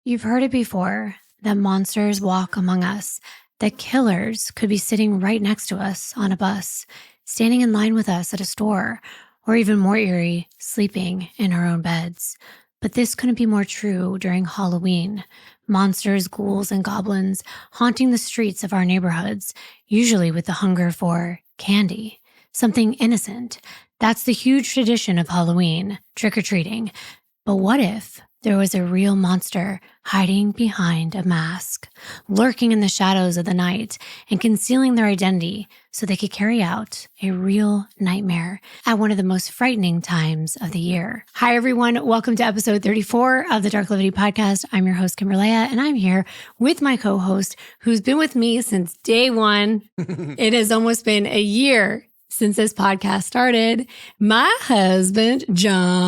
You've heard it before, that monsters walk among us, that killers could be sitting right next to us on a bus, standing in line with us at a store, or even more eerie, sleeping in our own beds. But this couldn't be more true during Halloween. Monsters, ghouls, and goblins haunting the streets of our neighborhoods, usually with the hunger for candy, something innocent. That's the huge tradition of Halloween, trick-or-treating. But what if there was a real monster hiding behind a mask, lurking in the shadows of the night and concealing their identity so they could carry out a real nightmare at one of the most frightening times of the year? Hi, everyone. Welcome to episode 34 of the Darklivity podcast. I'm your host, Kimbyr, and I'm here with my co-host who's been with me since day one. It has almost been a year since this podcast started, my husband, Jonathan.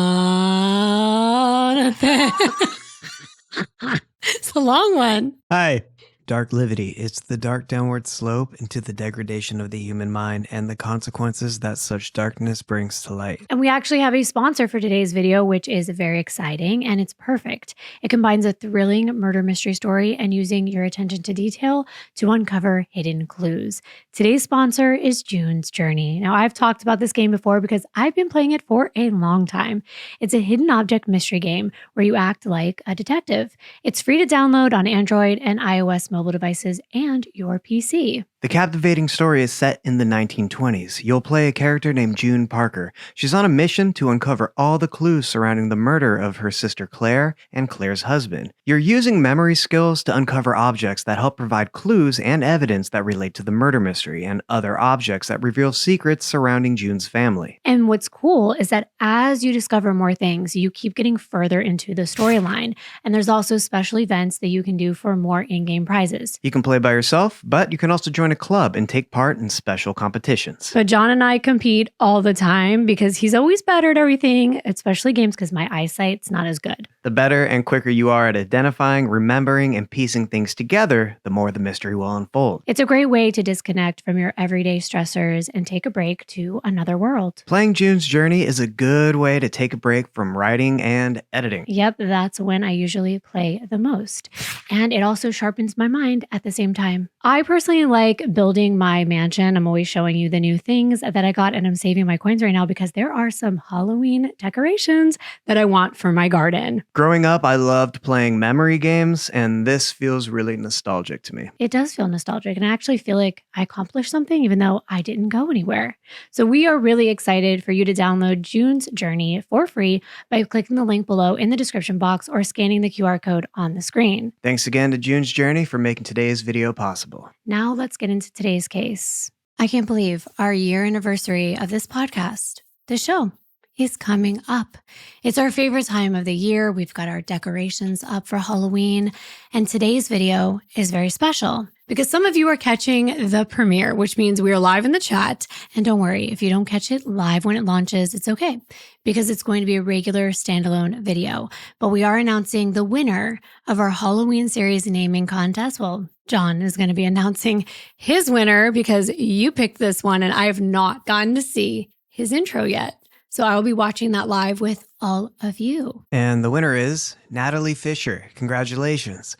It's a long one. Hi. Darklivity. It's the dark downward slope into the degradation of the human mind and the consequences that such darkness brings to light. And we actually have a sponsor for today's video, which is very exciting, and it's perfect. It combines a thrilling murder mystery story and using your attention to detail to uncover hidden clues. Today's sponsor is June's Journey. Now, I've talked about this game before because I've been playing it for a long time. It's a hidden object mystery game where you act like a detective. It's free to download on Android and iOS mobile devices and your PC. The captivating story is set in the 1920s. You'll play a character named June Parker. She's on a mission to uncover all the clues surrounding the murder of her sister Claire and Claire's husband. You're using memory skills to uncover objects that help provide clues and evidence that relate to the murder mystery and other objects that reveal secrets surrounding June's family. And what's cool is that as you discover more things, you keep getting further into the storyline. And there's also special events that you can do for more in-game prizes. You can play by yourself, but you can also join a club and take part in special competitions. But John and I compete all the time because he's always better at everything, especially games, because my eyesight's not as good. The better and quicker you are at identifying, remembering, and piecing things together, the more the mystery will unfold. It's a great way to disconnect from your everyday stressors and take a break to another world. Playing June's Journey is a good way to take a break from writing and editing. Yep, that's when I usually play the most. And it also sharpens my mind at the same time. I personally like building my mansion. I'm always showing you the new things that I got, and I'm saving my coins right now because there are some Halloween decorations that I want for my garden. Growing up, I loved playing memory games, and this feels really nostalgic to me. It does feel nostalgic, and I actually feel like I accomplished something even though I didn't go anywhere. So we are really excited for you to download June's Journey for free by clicking the link below in the description box or scanning the QR code on the screen. Thanks again to June's Journey for making today's video possible. Now let's get into today's case. I can't believe our year anniversary of this podcast, the show, is coming up. It's our favorite time of the year. We've got our decorations up for Halloween, and today's video is very special because some of you are catching the premiere, which means we are live in the chat. And don't worry, if you don't catch it live when it launches, it's okay because it's going to be a regular standalone video. But we are announcing the winner of our Halloween series naming contest. Well, John is going to be announcing his winner because you picked this one and I have not gotten to see his intro yet. So I will be watching that live with all of you. And the winner is Natalie Fisher. Congratulations.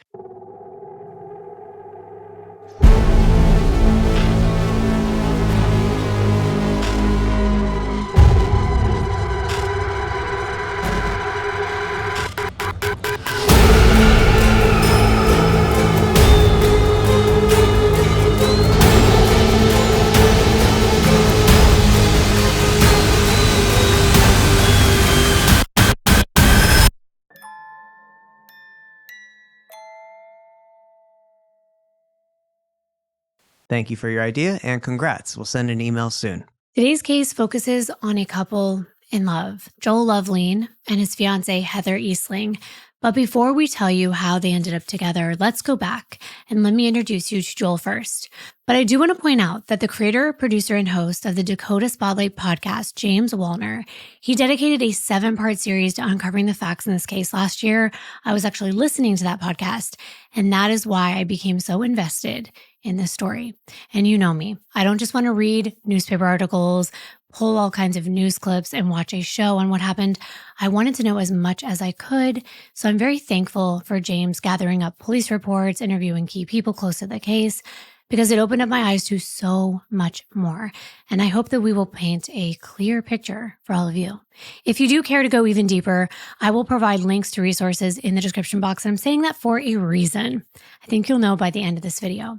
Thank you for your idea and congrats. We'll send an email soon. Today's case focuses on a couple in love, Joel Lovelien and his fiancée Heather Eastling. But before we tell you how they ended up together, let's go back and let me introduce you to Joel first. But I do want to point out that the creator, producer, and host of the Dakota Spotlight podcast, James Wallner, he dedicated a 7-part series to uncovering the facts in this case last year. I was actually listening to that podcast, and that is why I became so invested in this story. And you know me, I don't just want to read newspaper articles, pull all kinds of news clips and watch a show on what happened. I wanted to know as much as I could. So I'm very thankful for James gathering up police reports, interviewing key people close to the case, because it opened up my eyes to so much more. And I hope that we will paint a clear picture for all of you. If you do care to go even deeper, I will provide links to resources in the description box. And I'm saying that for a reason. I think you'll know by the end of this video.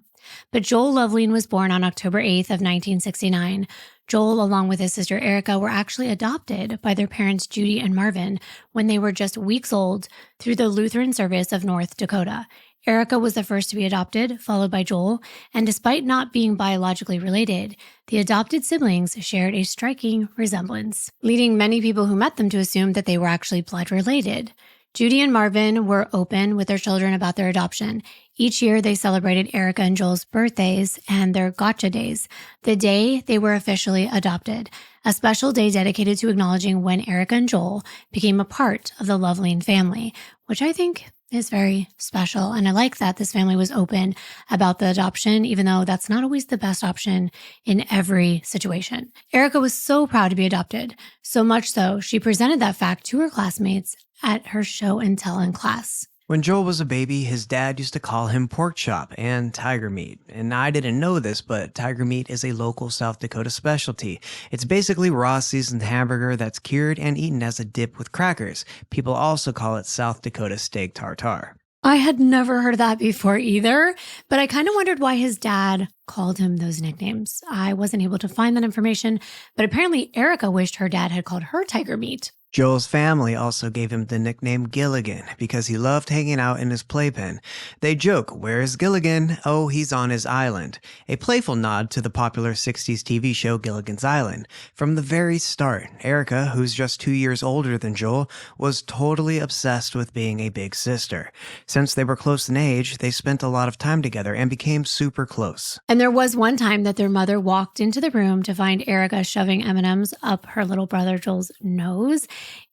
But Joel Lovelien was born on October 8th of 1969. Joel, along with his sister Erica, were actually adopted by their parents Judy and Marvin when they were just weeks old through the Lutheran Service of North Dakota. Erica was the first to be adopted, followed by Joel, and despite not being biologically related, the adopted siblings shared a striking resemblance, leading many people who met them to assume that they were actually blood related. Judy and Marvin were open with their children about their adoption. Each year, they celebrated Erica and Joel's birthdays and their gotcha days, the day they were officially adopted, a special day dedicated to acknowledging when Erica and Joel became a part of the Lovelien family, which I think is very special. And I like that this family was open about the adoption, even though that's not always the best option in every situation. Erica was so proud to be adopted, so much so she presented that fact to her classmates at her show and tell in class. When Joel was a baby, his dad used to call him pork chop and tiger meat. And I didn't know this, but tiger meat is a local South Dakota specialty. It's basically raw seasoned hamburger that's cured and eaten as a dip with crackers. People also call it South Dakota steak tartare. I had never heard of that before either, but I kind of wondered why his dad called him those nicknames. I wasn't able to find that information, but apparently Erica wished her dad had called her tiger meat. Joel's family also gave him the nickname Gilligan because he loved hanging out in his playpen. They joke, "Where's Gilligan? Oh, he's on his island," a playful nod to the popular 60s TV show Gilligan's Island. From the very start, Erica, who's just 2 years older than Joel, was totally obsessed with being a big sister. Since they were close in age, they spent a lot of time together and became super close. And there was one time that their mother walked into the room to find Erica shoving M&Ms up her little brother Joel's nose.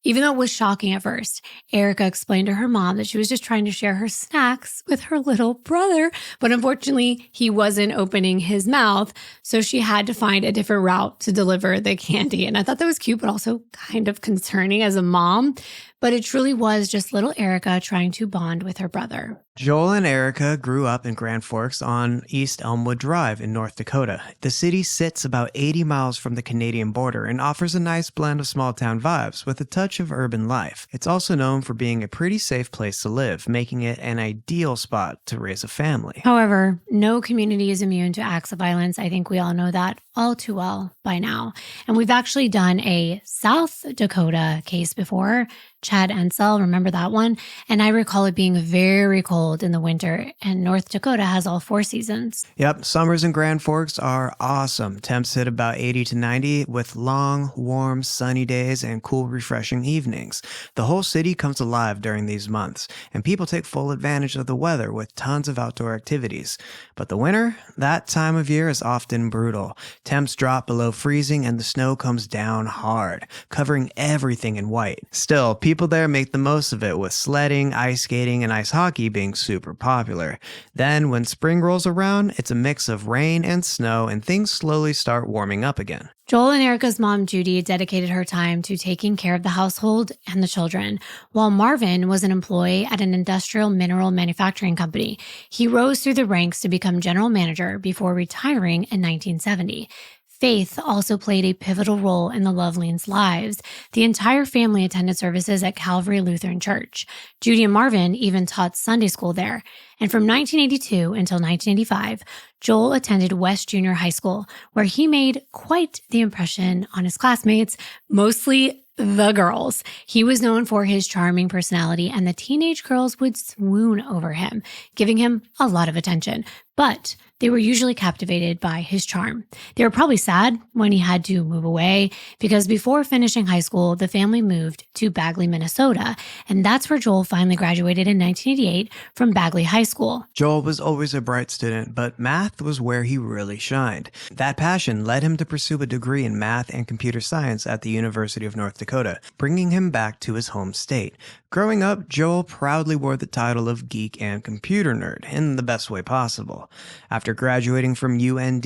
Even though it was shocking at first, Erica explained to her mom that she was just trying to share her snacks with her little brother, but unfortunately, he wasn't opening his mouth, so she had to find a different route to deliver the candy. And I thought that was cute, but also kind of concerning as a mom. But it truly was just little Erica trying to bond with her brother. Joel and Erica grew up in Grand Forks on East Elmwood Drive in North Dakota. The city sits about 80 miles from the Canadian border and offers a nice blend of small town vibes with a touch of urban life. It's also known for being a pretty safe place to live, making it an ideal spot to raise a family. However, no community is immune to acts of violence. I think we all know that all too well by now. And we've actually done a South Dakota case before, Chad Ensel, remember that one? And I recall it being very cold in the winter, and North Dakota has all 4 seasons. Yep, summers in Grand Forks are awesome. Temps hit about 80 to 90 with long, warm, sunny days and cool, refreshing evenings. The whole city comes alive during these months, and people take full advantage of the weather with tons of outdoor activities. But the winter, that time of year is often brutal. Temps drop below freezing and the snow comes down hard, covering everything in white. Still, people there make the most of it, with sledding, ice skating, and ice hockey being super popular. Then, when spring rolls around, it's a mix of rain and snow, and things slowly start warming up again. Joel and Erica's mom, Judy, dedicated her time to taking care of the household and the children, while Marvin was an employee at an industrial mineral manufacturing company. He rose through the ranks to become general manager before retiring in 1970. Faith also played a pivotal role in the Loveliens' lives. The entire family attended services at Calvary Lutheran Church. Judy and Marvin even taught Sunday school there. And from 1982 until 1985, Joel attended West Junior High School, where he made quite the impression on his classmates, mostly the girls. He was known for his charming personality, and the teenage girls would swoon over him, giving him a lot of attention. But they were usually captivated by his charm. They were probably sad when he had to move away, because before finishing high school, the family moved to Bagley, Minnesota, and that's where Joel finally graduated in 1988 from Bagley High School. Joel was always a bright student, but math was where he really shined. That passion led him to pursue a degree in math and computer science at the University of North Dakota, bringing him back to his home state. Growing up, Joel proudly wore the title of geek and computer nerd in the best way possible. After After graduating from UND,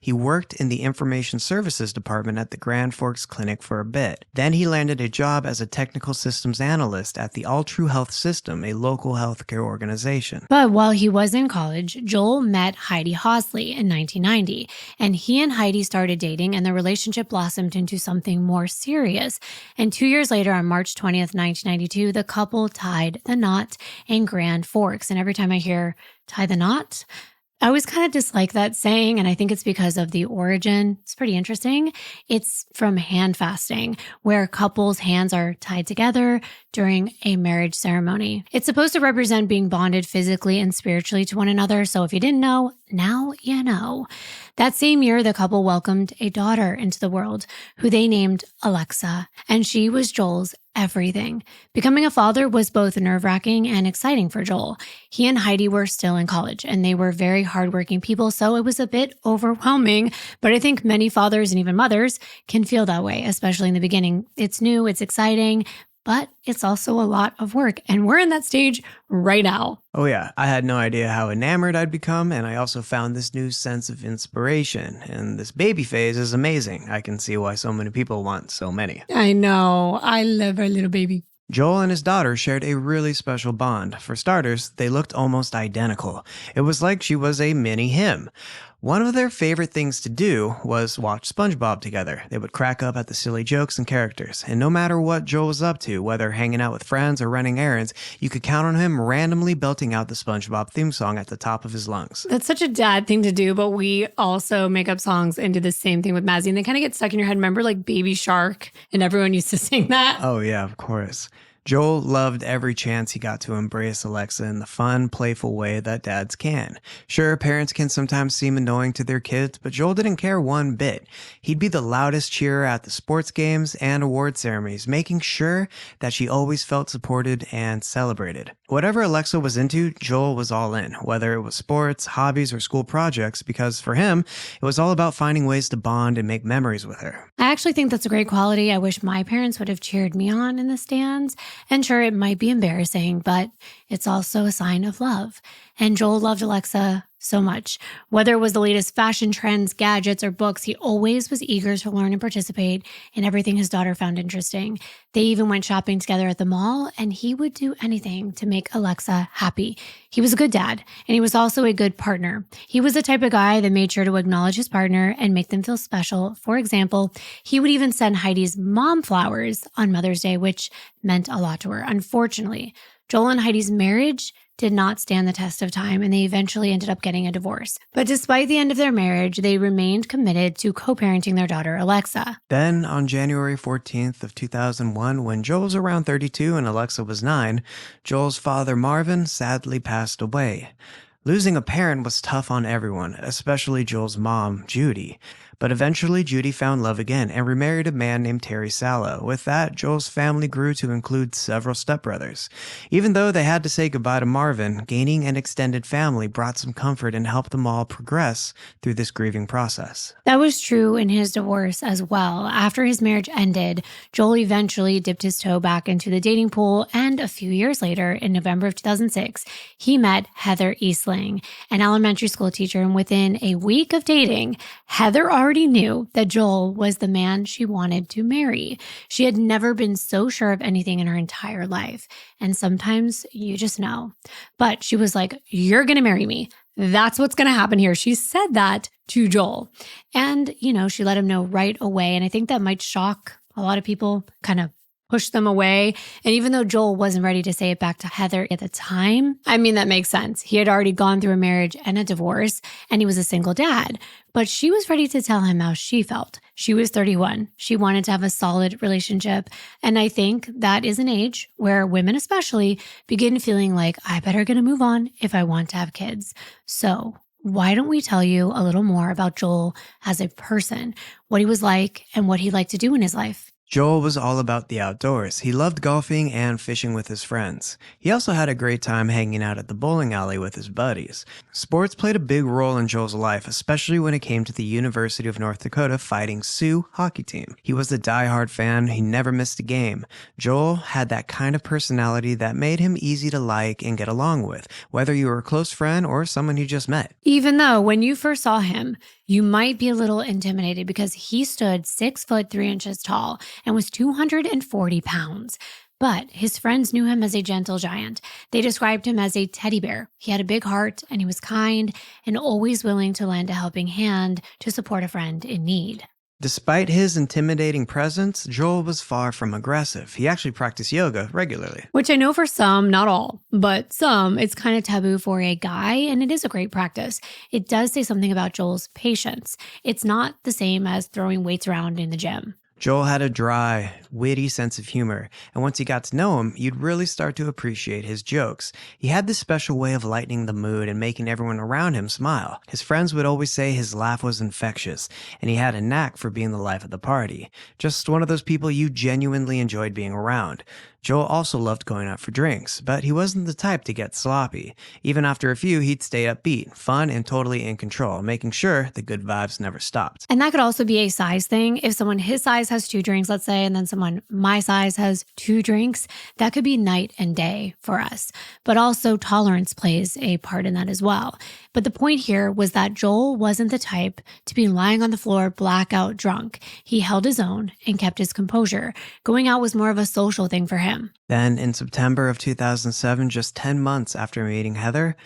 he worked in the Information Services Department at the Grand Forks Clinic for a bit. Then he landed a job as a technical systems analyst at the All True Health System, a local healthcare organization. But while he was in college, Joel met Heidi Hosley in 1990, and he and Heidi started dating, and their relationship blossomed into something more serious. And 2 years later, on March 20th, 1992, the couple tied the knot in Grand Forks. And every time I hear tie the knot, I always kind of dislike that saying, and I think it's because of the origin. It's pretty interesting. It's from hand fasting, where couples' hands are tied together during a marriage ceremony. It's supposed to represent being bonded physically and spiritually to one another. So if you didn't know, now you know. That same year, the couple welcomed a daughter into the world who they named Alexa, and she was Joel's everything. Becoming a father was both nerve-wracking and exciting for Joel. He and Heidi were still in college, and they were very hardworking people, so it was a bit overwhelming. But I think many fathers and even mothers can feel that way, especially in the beginning. It's new, it's exciting, but it's also a lot of work, and we're in that stage right now. Oh yeah, I had no idea how enamored I'd become, and I also found this new sense of inspiration. And this baby phase is amazing. I can see why so many people want so many. I know. I love our little baby. Joel and his daughter shared a really special bond. For starters, they looked almost identical. It was like she was a mini him. One of their favorite things to do was watch SpongeBob together. They would crack up at the silly jokes and characters. And no matter what Joel was up to, whether hanging out with friends or running errands, you could count on him randomly belting out the SpongeBob theme song at the top of his lungs. That's such a dad thing to do, but we also make up songs and do the same thing with Mazzy. And they kind of get stuck in your head. Remember like Baby Shark? And everyone used to sing that. Oh yeah, of course. Joel loved every chance he got to embrace Alexa in the fun, playful way that dads can. Sure, parents can sometimes seem annoying to their kids, but Joel didn't care one bit. He'd be the loudest cheerer at the sports games and award ceremonies, making sure that she always felt supported and celebrated. Whatever Alexa was into, Joel was all in, whether it was sports, hobbies, or school projects, because for him, it was all about finding ways to bond and make memories with her. I actually think that's a great quality. I wish my parents would have cheered me on in the stands. And sure, it might be embarrassing, but it's also a sign of love. And Joel loved Alexa so much. Whether it was the latest fashion trends, gadgets, or books, he always was eager to learn and participate in everything his daughter found interesting. They even went shopping together at the mall, and he would do anything to make Alexa happy. He was a good dad, and he was also a good partner. He was the type of guy that made sure to acknowledge his partner and make them feel special. For example, he would even send Heidi's mom flowers on Mother's Day, which meant a lot to her. Unfortunately, Joel and Heidi's marriage did not stand the test of time, and they eventually ended up getting a divorce. But despite the end of their marriage, they remained committed to co-parenting their daughter, Alexa. Then, on January 14th of 2001, when Joel was around 32 and Alexa was 9, Joel's father, Marvin, sadly passed away. Losing a parent was tough on everyone, especially Joel's mom, Judy. But eventually, Judy found love again and remarried a man named Terry Sallow. With that, Joel's family grew to include several stepbrothers. Even though they had to say goodbye to Marvin, gaining an extended family brought some comfort and helped them all progress through this grieving process. That was true in his divorce as well. After his marriage ended, Joel eventually dipped his toe back into the dating pool, and a few years later, in November of 2006, he met Heather Eastling, an elementary school teacher, and within a week of dating, Heather already knew that Joel was the man she wanted to marry. She had never been so sure of anything in her entire life. And sometimes you just know. But she was like, "You're going to marry me. That's what's going to happen here." She said that to Joel. And, she let him know right away. And I think that might shock a lot of people, kind of push them away. And even though Joel wasn't ready to say it back to Heather at the time, that makes sense. He had already gone through a marriage and a divorce, and he was a single dad. But she was ready to tell him how she felt. She was 31. She wanted to have a solid relationship. And I think that is an age where women especially begin feeling like, I better get a move on if I want to have kids. So why don't we tell you a little more about Joel as a person, what he was like, and what he liked to do in his life? Joel was all about the outdoors. He loved golfing and fishing with his friends. He also had a great time hanging out at the bowling alley with his buddies. Sports played a big role in Joel's life, especially when it came to the University of North Dakota Fighting Sioux hockey team. He was a diehard fan, he never missed a game. Joel had that kind of personality that made him easy to like and get along with, whether you were a close friend or someone you just met. Even though when you first saw him, you might be a little intimidated because he stood 6'3" tall and was 240 pounds. But his friends knew him as a gentle giant. They described him as a teddy bear. He had a big heart and he was kind and always willing to lend a helping hand to support a friend in need. Despite his intimidating presence, Joel was far from aggressive. He actually practiced yoga regularly. Which I know for some, not all, but some, it's kind of taboo for a guy, and it is a great practice. It does say something about Joel's patience. It's not the same as throwing weights around in the gym. Joel had a dry, witty sense of humor, and once you got to know him, you'd really start to appreciate his jokes. He had this special way of lightening the mood and making everyone around him smile. His friends would always say his laugh was infectious, and he had a knack for being the life of the party. Just one of those people you genuinely enjoyed being around. Joel also loved going out for drinks, but he wasn't the type to get sloppy. Even after a few, he'd stay upbeat, fun, and totally in control, making sure the good vibes never stopped. And that could also be a size thing. If someone his size has 2 drinks, let's say, and then someone my size has 2 drinks, that could be night and day for us. But also tolerance plays a part in that as well. But the point here was that Joel wasn't the type to be lying on the floor blackout drunk. He held his own and kept his composure. Going out was more of a social thing for him. Then, in September of 2007, just 10 months after meeting Heather,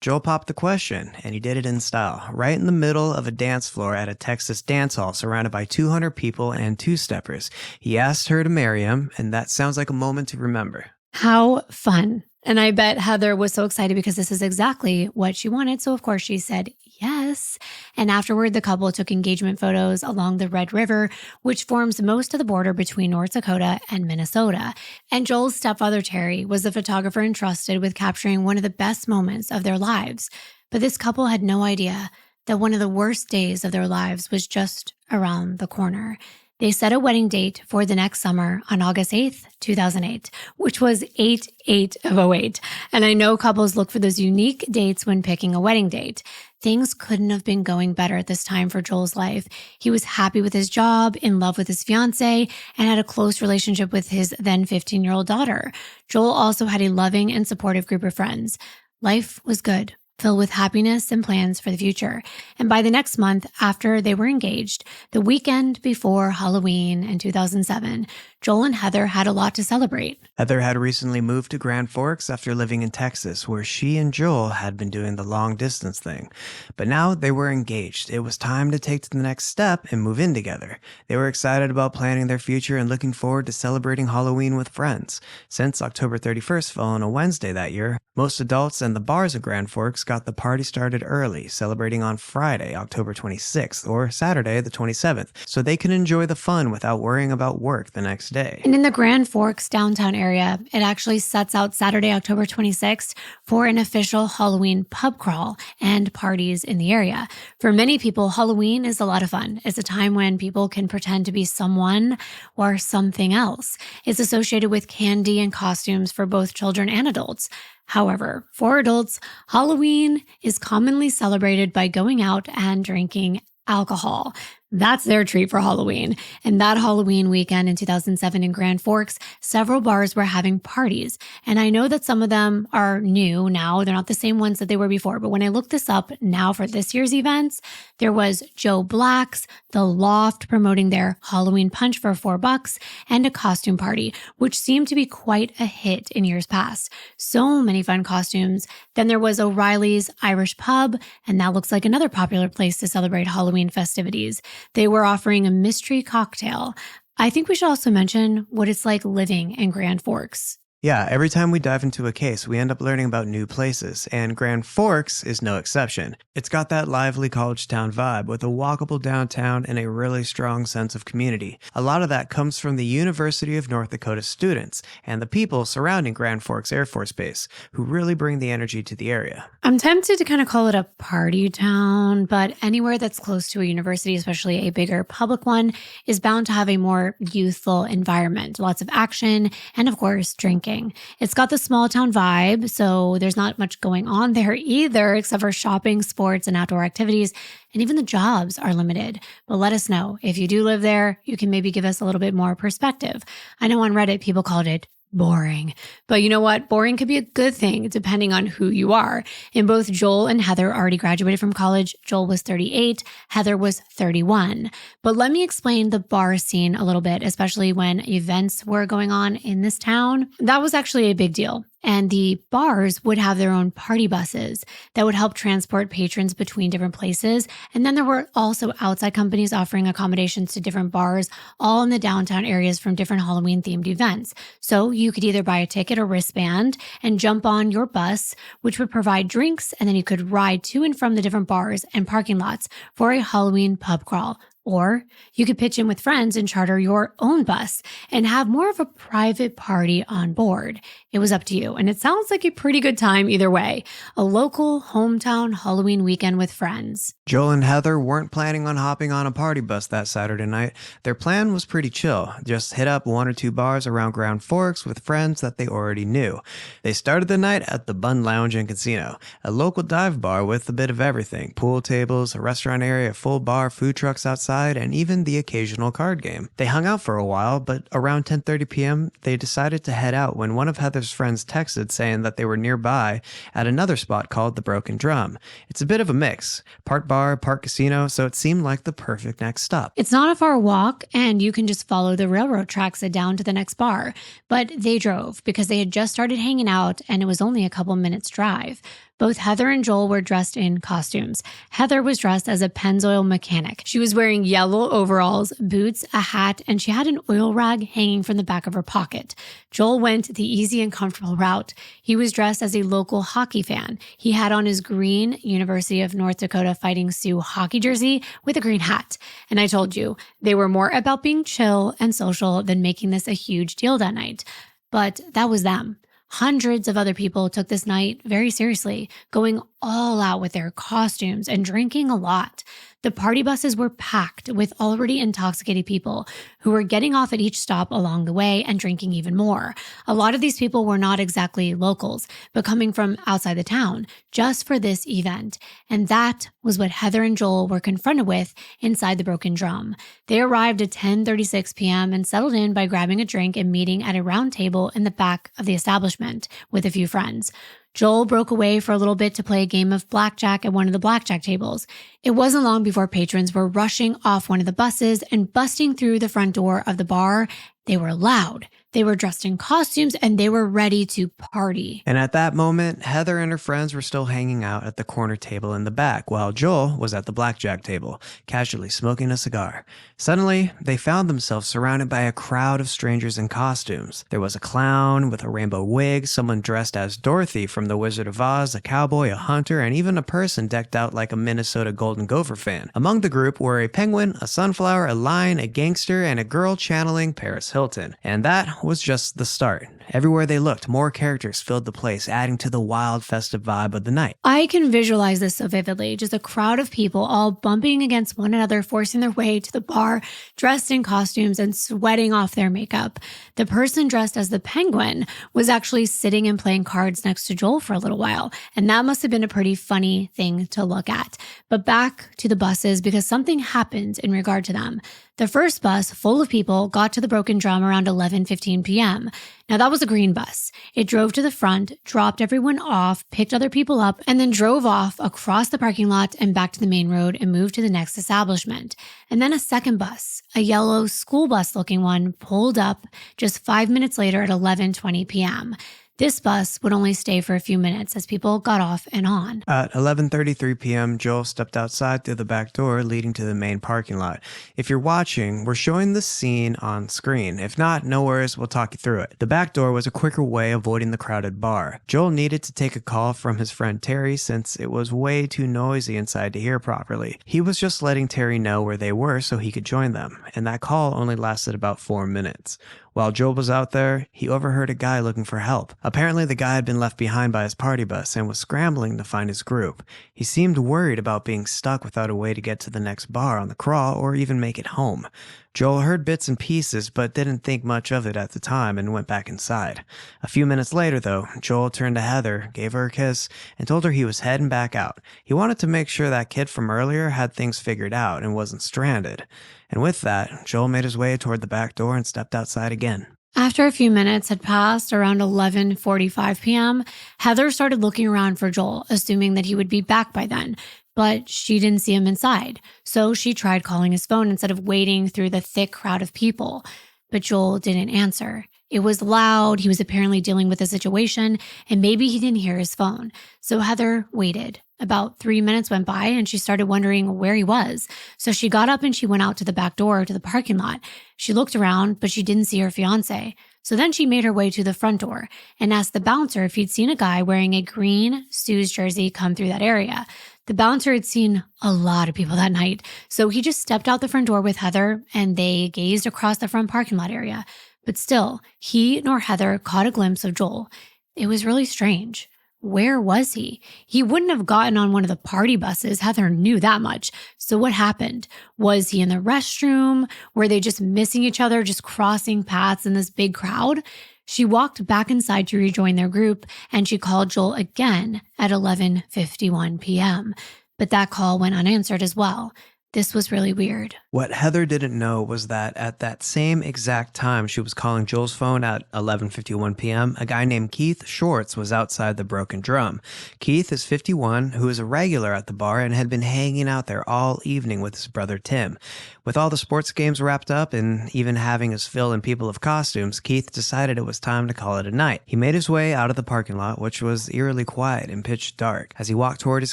Joel popped the question, and he did it in style, right in the middle of a dance floor at a Texas dance hall surrounded by 200 people and two-steppers. He asked her to marry him, and that sounds like a moment to remember. How fun. And I bet Heather was so excited because this is exactly what she wanted. So of course she said yes. And afterward, the couple took engagement photos along the Red River, which forms most of the border between North Dakota and Minnesota. And Joel's stepfather, Terry, was the photographer entrusted with capturing one of the best moments of their lives. But this couple had no idea that one of the worst days of their lives was just around the corner. They set a wedding date for the next summer on August 8th, 2008, which was 8/8/08. And I know couples look for those unique dates when picking a wedding date. Things couldn't have been going better at this time for Joel's life. He was happy with his job, in love with his fiancée, and had a close relationship with his then 15-year-old daughter. Joel also had a loving and supportive group of friends. Life was good, filled with happiness and plans for the future. And by the next month, after they were engaged, the weekend before Halloween in 2007, Joel and Heather had a lot to celebrate. Heather had recently moved to Grand Forks after living in Texas, where she and Joel had been doing the long-distance thing. But now they were engaged. It was time to take the next step and move in together. They were excited about planning their future and looking forward to celebrating Halloween with friends. Since October 31st fell on a Wednesday that year, most adults and the bars of Grand Forks got the party started early, celebrating on Friday, October 26th, or Saturday, the 27th, so they could enjoy the fun without worrying about work the next day. And in the Grand Forks downtown area, it actually sets out Saturday, October 26th for an official Halloween pub crawl and parties in the area. For many people, Halloween is a lot of fun. It's a time when people can pretend to be someone or something else. It's associated with candy and costumes for both children and adults. However, for adults, Halloween is commonly celebrated by going out and drinking alcohol. That's their treat for Halloween. And that Halloween weekend in 2007 in Grand Forks, several bars were having parties. And I know that some of them are new now. They're not the same ones that they were before. But when I looked this up now for this year's events, there was Joe Black's, The Loft promoting their Halloween punch for $4, and a costume party, which seemed to be quite a hit in years past. So many fun costumes. Then there was O'Reilly's Irish Pub, and that looks like another popular place to celebrate Halloween festivities. They were offering a mystery cocktail. I think we should also mention what it's like living in Grand Forks. Yeah, every time we dive into a case, we end up learning about new places, and Grand Forks is no exception. It's got that lively college town vibe with a walkable downtown and a really strong sense of community. A lot of that comes from the University of North Dakota students and the people surrounding Grand Forks Air Force Base, who really bring the energy to the area. I'm tempted to kind of call it a party town, but anywhere that's close to a university, especially a bigger public one, is bound to have a more youthful environment. Lots of action and, of course, drinking. It's got the small town vibe, so there's not much going on there either, except for shopping, sports, and outdoor activities. And even the jobs are limited. But let us know. If you do live there, you can maybe give us a little bit more perspective. I know on Reddit, people called it boring. But you know what? Boring could be a good thing depending on who you are. And both Joel and Heather already graduated from college. Joel was 38, Heather was 31. But let me explain the bar scene a little bit, especially when events were going on in this town. That was actually a big deal. And the bars would have their own party buses that would help transport patrons between different places. And then there were also outside companies offering accommodations to different bars, all in the downtown areas from different Halloween themed events. So you could either buy a ticket or wristband and jump on your bus, which would provide drinks. And then you could ride to and from the different bars and parking lots for a Halloween pub crawl. Or you could pitch in with friends and charter your own bus and have more of a private party on board. It was up to you, and it sounds like a pretty good time either way. A local hometown Halloween weekend with friends. Joel and Heather weren't planning on hopping on a party bus that Saturday night. Their plan was pretty chill. Just hit up 1 or 2 bars around Grand Forks with friends that they already knew. They started the night at the Bun Lounge and Casino, a local dive bar with a bit of everything. Pool tables, a restaurant area, full bar, food trucks outside, and even the occasional card game. They hung out for a while, but around 10:30 p.m., they decided to head out when one of Heather's friends texted saying that they were nearby at another spot called the Broken Drum. It's a bit of a mix, part bar, part casino, so it seemed like the perfect next stop. It's not a far walk, and you can just follow the railroad tracks down to the next bar. But they drove because they had just started hanging out, and it was only a couple minutes drive. Both Heather and Joel were dressed in costumes. Heather was dressed as a Pennzoil mechanic. She was wearing yellow overalls, boots, a hat, and she had an oil rag hanging from the back of her pocket. Joel went the easy and comfortable route. He was dressed as a local hockey fan. He had on his green University of North Dakota Fighting Sioux hockey jersey with a green hat. And I told you, they were more about being chill and social than making this a huge deal that night. But that was them. Hundreds of other people took this night very seriously, going all out with their costumes and drinking a lot. The party buses were packed with already intoxicated people who were getting off at each stop along the way and drinking even more. A lot of these people were not exactly locals, but coming from outside the town just for this event. And that was what Heather and Joel were confronted with inside the Broken Drum. They arrived at 10:36 p.m. and settled in by grabbing a drink and meeting at a round table in the back of the establishment with a few friends. Joel broke away for a little bit to play a game of blackjack at one of the blackjack tables. It wasn't long before patrons were rushing off one of the buses and busting through the front door of the bar. They were loud. They were dressed in costumes and they were ready to party. And at that moment, Heather and her friends were still hanging out at the corner table in the back, while Joel was at the blackjack table, casually smoking a cigar. Suddenly, they found themselves surrounded by a crowd of strangers in costumes. There was a clown with a rainbow wig, someone dressed as Dorothy from The Wizard of Oz, a cowboy, a hunter, and even a person decked out like a Minnesota Golden Gopher fan. Among the group were a penguin, a sunflower, a lion, a gangster, and a girl channeling Paris Hilton. And that was just the start. Everywhere they looked, more characters filled the place, adding to the wild, festive vibe of the night. I can visualize this so vividly. Just a crowd of people all bumping against one another, forcing their way to the bar, dressed in costumes and sweating off their makeup. The person dressed as the penguin was actually sitting and playing cards next to Joel for a little while. And that must have been a pretty funny thing to look at. But back to the buses, because something happened in regard to them. The first bus, full of people, got to the Broken Drum around 11:15 p.m. Now, that was a green bus. It drove to the front, dropped everyone off, picked other people up, and then drove off across the parking lot and back to the main road and moved to the next establishment. And then a second bus, a yellow school bus looking one, pulled up just 5 minutes later at 11:20 p.m. This bus would only stay for a few minutes as people got off and on. At 11:33 p.m., Joel stepped outside through the back door leading to the main parking lot. If you're watching, we're showing the scene on screen. If not, no worries, we'll talk you through it. The back door was a quicker way avoiding the crowded bar. Joel needed to take a call from his friend Terry since it was way too noisy inside to hear properly. He was just letting Terry know where they were so he could join them, and that call only lasted about 4 minutes. While Joel was out there, he overheard a guy looking for help. Apparently, the guy had been left behind by his party bus and was scrambling to find his group. He seemed worried about being stuck without a way to get to the next bar on the crawl or even make it home. Joel heard bits and pieces but didn't think much of it at the time and went back inside. A few minutes later, though, Joel turned to Heather, gave her a kiss, and told her he was heading back out. He wanted to make sure that kid from earlier had things figured out and wasn't stranded. And with that, Joel made his way toward the back door and stepped outside again. After a few minutes had passed, around 11:45 p.m., Heather started looking around for Joel, assuming that he would be back by then. But she didn't see him inside, so she tried calling his phone instead of waiting through the thick crowd of people. But Joel didn't answer. It was loud, he was apparently dealing with a situation, and maybe he didn't hear his phone. So Heather waited. About 3 minutes went by and she started wondering where he was. So she got up and she went out to the back door to the parking lot. She looked around, but she didn't see her fiance. So then she made her way to the front door and asked the bouncer if he'd seen a guy wearing a green Sue's jersey come through that area. The bouncer had seen a lot of people that night, so he just stepped out the front door with Heather and they gazed across the front parking lot area. But still, he nor Heather caught a glimpse of Joel. It was really strange. Where was he? He wouldn't have gotten on one of the party buses. Heather knew that much. So what happened? Was he in the restroom? Were they just missing each other, just crossing paths in this big crowd? She walked back inside to rejoin their group, and she called Joel again at 11:51 p.m. But that call went unanswered as well. This was really weird. What Heather didn't know was that at that same exact time she was calling Joel's phone at 11:51 p.m., a guy named Keith Shorts was outside the Broken Drum. Keith is 51, who is a regular at the bar and had been hanging out there all evening with his brother Tim. With all the sports games wrapped up and even having his fill in people of costumes, Keith decided it was time to call it a night. He made his way out of the parking lot, which was eerily quiet and pitch dark. As he walked toward his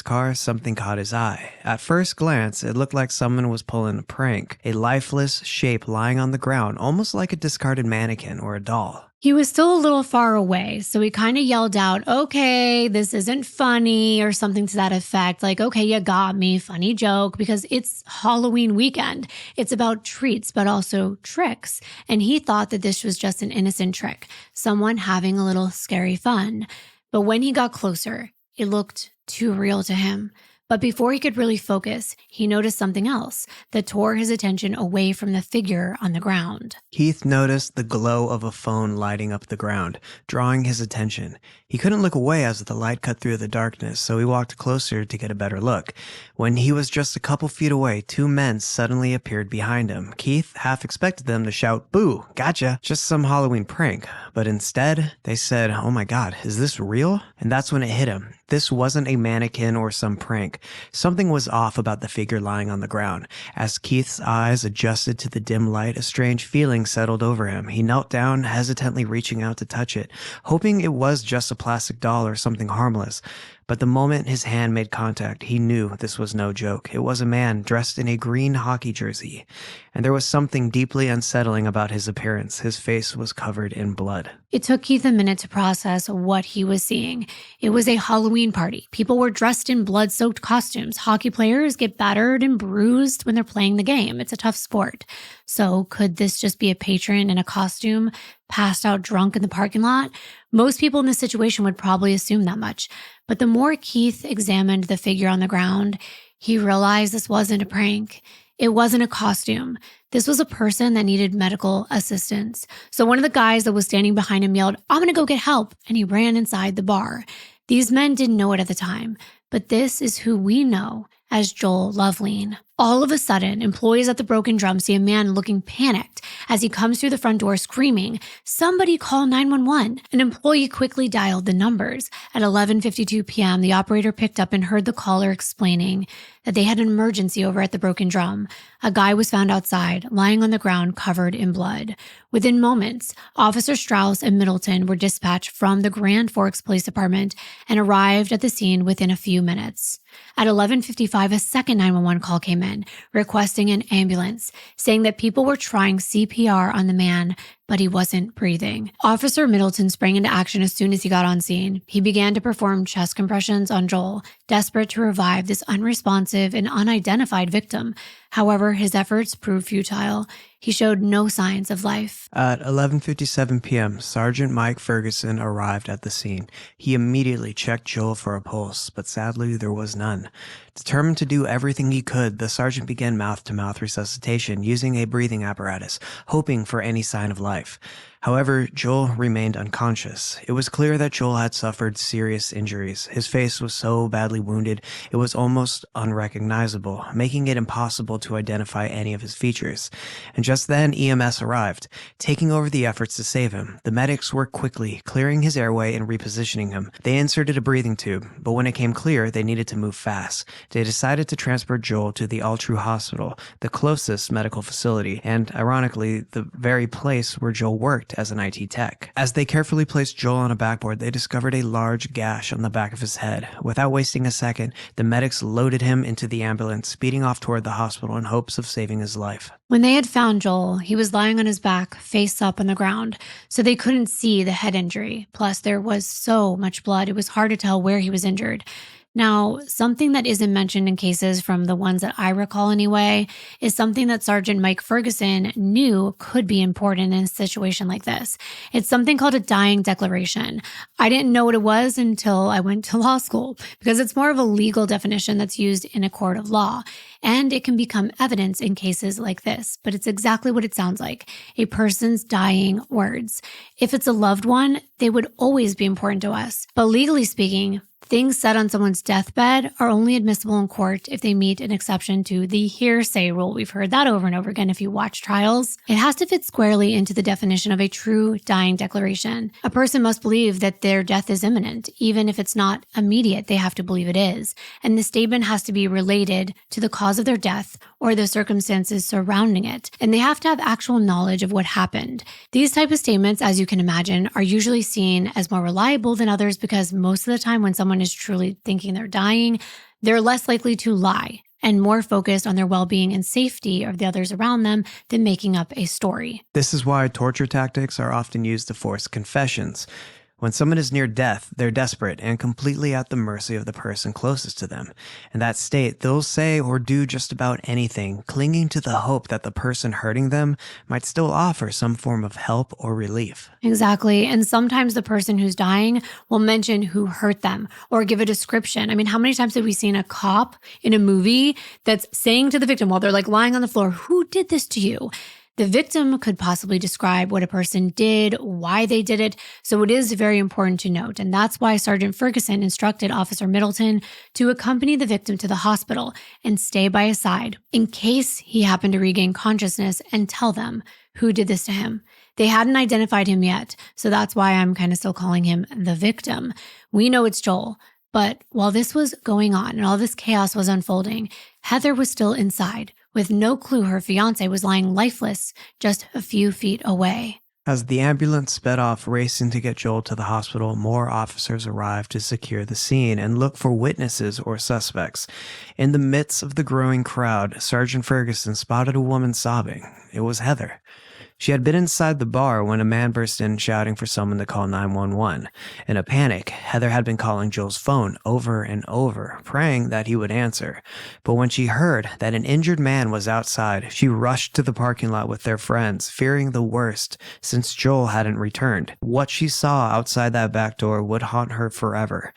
car, something caught his eye. At first glance, it looked like someone was pulling a prank. A lifeless shape lying on the ground, almost like a discarded mannequin or a doll. He was still a little far away, so he kind of yelled out, "Okay, this isn't funny," or something to that effect. Like, "Okay, you got me, funny joke," because it's Halloween weekend. It's about treats, but also tricks. And he thought that this was just an innocent trick, someone having a little scary fun. But when he got closer, it looked too real to him. But before he could really focus, he noticed something else that tore his attention away from the figure on the ground. Keith noticed the glow of a phone lighting up the ground, drawing his attention. He couldn't look away as the light cut through the darkness, so he walked closer to get a better look. When he was just a couple feet away, two men suddenly appeared behind him. Keith half expected them to shout, "Boo, gotcha, just some Halloween prank." But instead, they said, "Oh my God, is this real?" And that's when it hit him. This wasn't a mannequin or some prank. Something was off about the figure lying on the ground. As Keith's eyes adjusted to the dim light, a strange feeling settled over him. He knelt down, hesitantly reaching out to touch it, hoping it was just a plastic doll or something harmless. But the moment his hand made contact, he knew this was no joke. It was a man dressed in a green hockey jersey. And there was something deeply unsettling about his appearance. His face was covered in blood. It took Keith a minute to process what he was seeing. It was a Halloween party. People were dressed in blood-soaked costumes. Hockey players get battered and bruised when they're playing the game. It's a tough sport. So could this just be a patron in a costume, passed out drunk in the parking lot? Most people in this situation would probably assume that much. But the more Keith examined the figure on the ground, he realized this wasn't a prank. It wasn't a costume. This was a person that needed medical assistance. So one of the guys that was standing behind him yelled, "I'm going to go get help," and he ran inside the bar. These men didn't know it at the time, but this is who we know as Joel Lovelien. All of a sudden, employees at the Broken Drum see a man looking panicked as he comes through the front door screaming, "Somebody call 911." An employee quickly dialed the numbers. At 11:52 p.m., the operator picked up and heard the caller explaining that they had an emergency over at the Broken Drum. A guy was found outside, lying on the ground covered in blood. Within moments, Officer Strauss and Middleton were dispatched from the Grand Forks Police Department and arrived at the scene within a few minutes. At 11:55, a second 911 call came in, requesting an ambulance, saying that people were trying CPR on the man, but he wasn't breathing. Officer Middleton sprang into action as soon as he got on scene. He began to perform chest compressions on Joel, desperate to revive this unresponsive and unidentified victim. However, his efforts proved futile. He showed no signs of life. At 11:57 p.m., Sergeant Mike Ferguson arrived at the scene. He immediately checked Joel for a pulse, but sadly there was none. Determined to do everything he could, the sergeant began mouth-to-mouth resuscitation using a breathing apparatus, hoping for any sign of life. However, Joel remained unconscious. It was clear that Joel had suffered serious injuries. His face was so badly wounded, it was almost unrecognizable, making it impossible to identify any of his features. And just then, EMS arrived, taking over the efforts to save him. The medics worked quickly, clearing his airway and repositioning him. They inserted a breathing tube, but when it came clear, they needed to move fast. They decided to transfer Joel to the Altru Hospital, the closest medical facility, and ironically, the very place where Joel worked as an IT tech. As they carefully placed Joel on a backboard, they discovered a large gash on the back of his head. Without wasting a second, the medics loaded him into the ambulance, speeding off toward the hospital in hopes of saving his life. When they had found Joel, he was lying on his back, face up on the ground, so they couldn't see the head injury. Plus, there was so much blood, it was hard to tell where he was injured. Now, something that isn't mentioned in cases from the ones that I recall anyway, is something that Sergeant Mike Ferguson knew could be important in a situation like this. It's something called a dying declaration. I didn't know what it was until I went to law school, because it's more of a legal definition that's used in a court of law, and it can become evidence in cases like this. But it's exactly what it sounds like, a person's dying words. If it's a loved one, they would always be important to us. But legally speaking, things said on someone's deathbed are only admissible in court if they meet an exception to the hearsay rule. We've heard that over and over again if you watch trials. It has to fit squarely into the definition of a true dying declaration. A person must believe that their death is imminent. Even if it's not immediate, they have to believe it is. And the statement has to be related to the cause of their death or the circumstances surrounding it. And they have to have actual knowledge of what happened. These type of statements, as you can imagine, are usually seen as more reliable than others because most of the time when someone is truly thinking they're dying, they're less likely to lie and more focused on their well-being and safety of the others around them than making up a story. This is why torture tactics are often used to force confessions. When someone is near death, they're desperate and completely at the mercy of the person closest to them. In that state, they'll say or do just about anything, clinging to the hope that the person hurting them might still offer some form of help or relief. Exactly. And sometimes the person who's dying will mention who hurt them or give a description. I mean, how many times have we seen a cop in a movie that's saying to the victim while they're like lying on the floor, "Who did this to you?" The victim could possibly describe what a person did, why they did it, so it is very important to note. And that's why Sergeant Ferguson instructed Officer Middleton to accompany the victim to the hospital and stay by his side in case he happened to regain consciousness and tell them who did this to him. They hadn't identified him yet, so that's why I'm kind of still calling him the victim. We know it's Joel. But while this was going on and all this chaos was unfolding, Heather was still inside, with no clue her fiancé was lying lifeless just a few feet away. As the ambulance sped off racing to get Joel to the hospital, more officers arrived to secure the scene and look for witnesses or suspects. In the midst of the growing crowd, Sergeant Ferguson spotted a woman sobbing. It was Heather. She had been inside the bar when a man burst in shouting for someone to call 911. In a panic, Heather had been calling Joel's phone over and over, praying that he would answer. But when she heard that an injured man was outside, she rushed to the parking lot with their friends, fearing the worst since Joel hadn't returned. What she saw outside that back door would haunt her forever.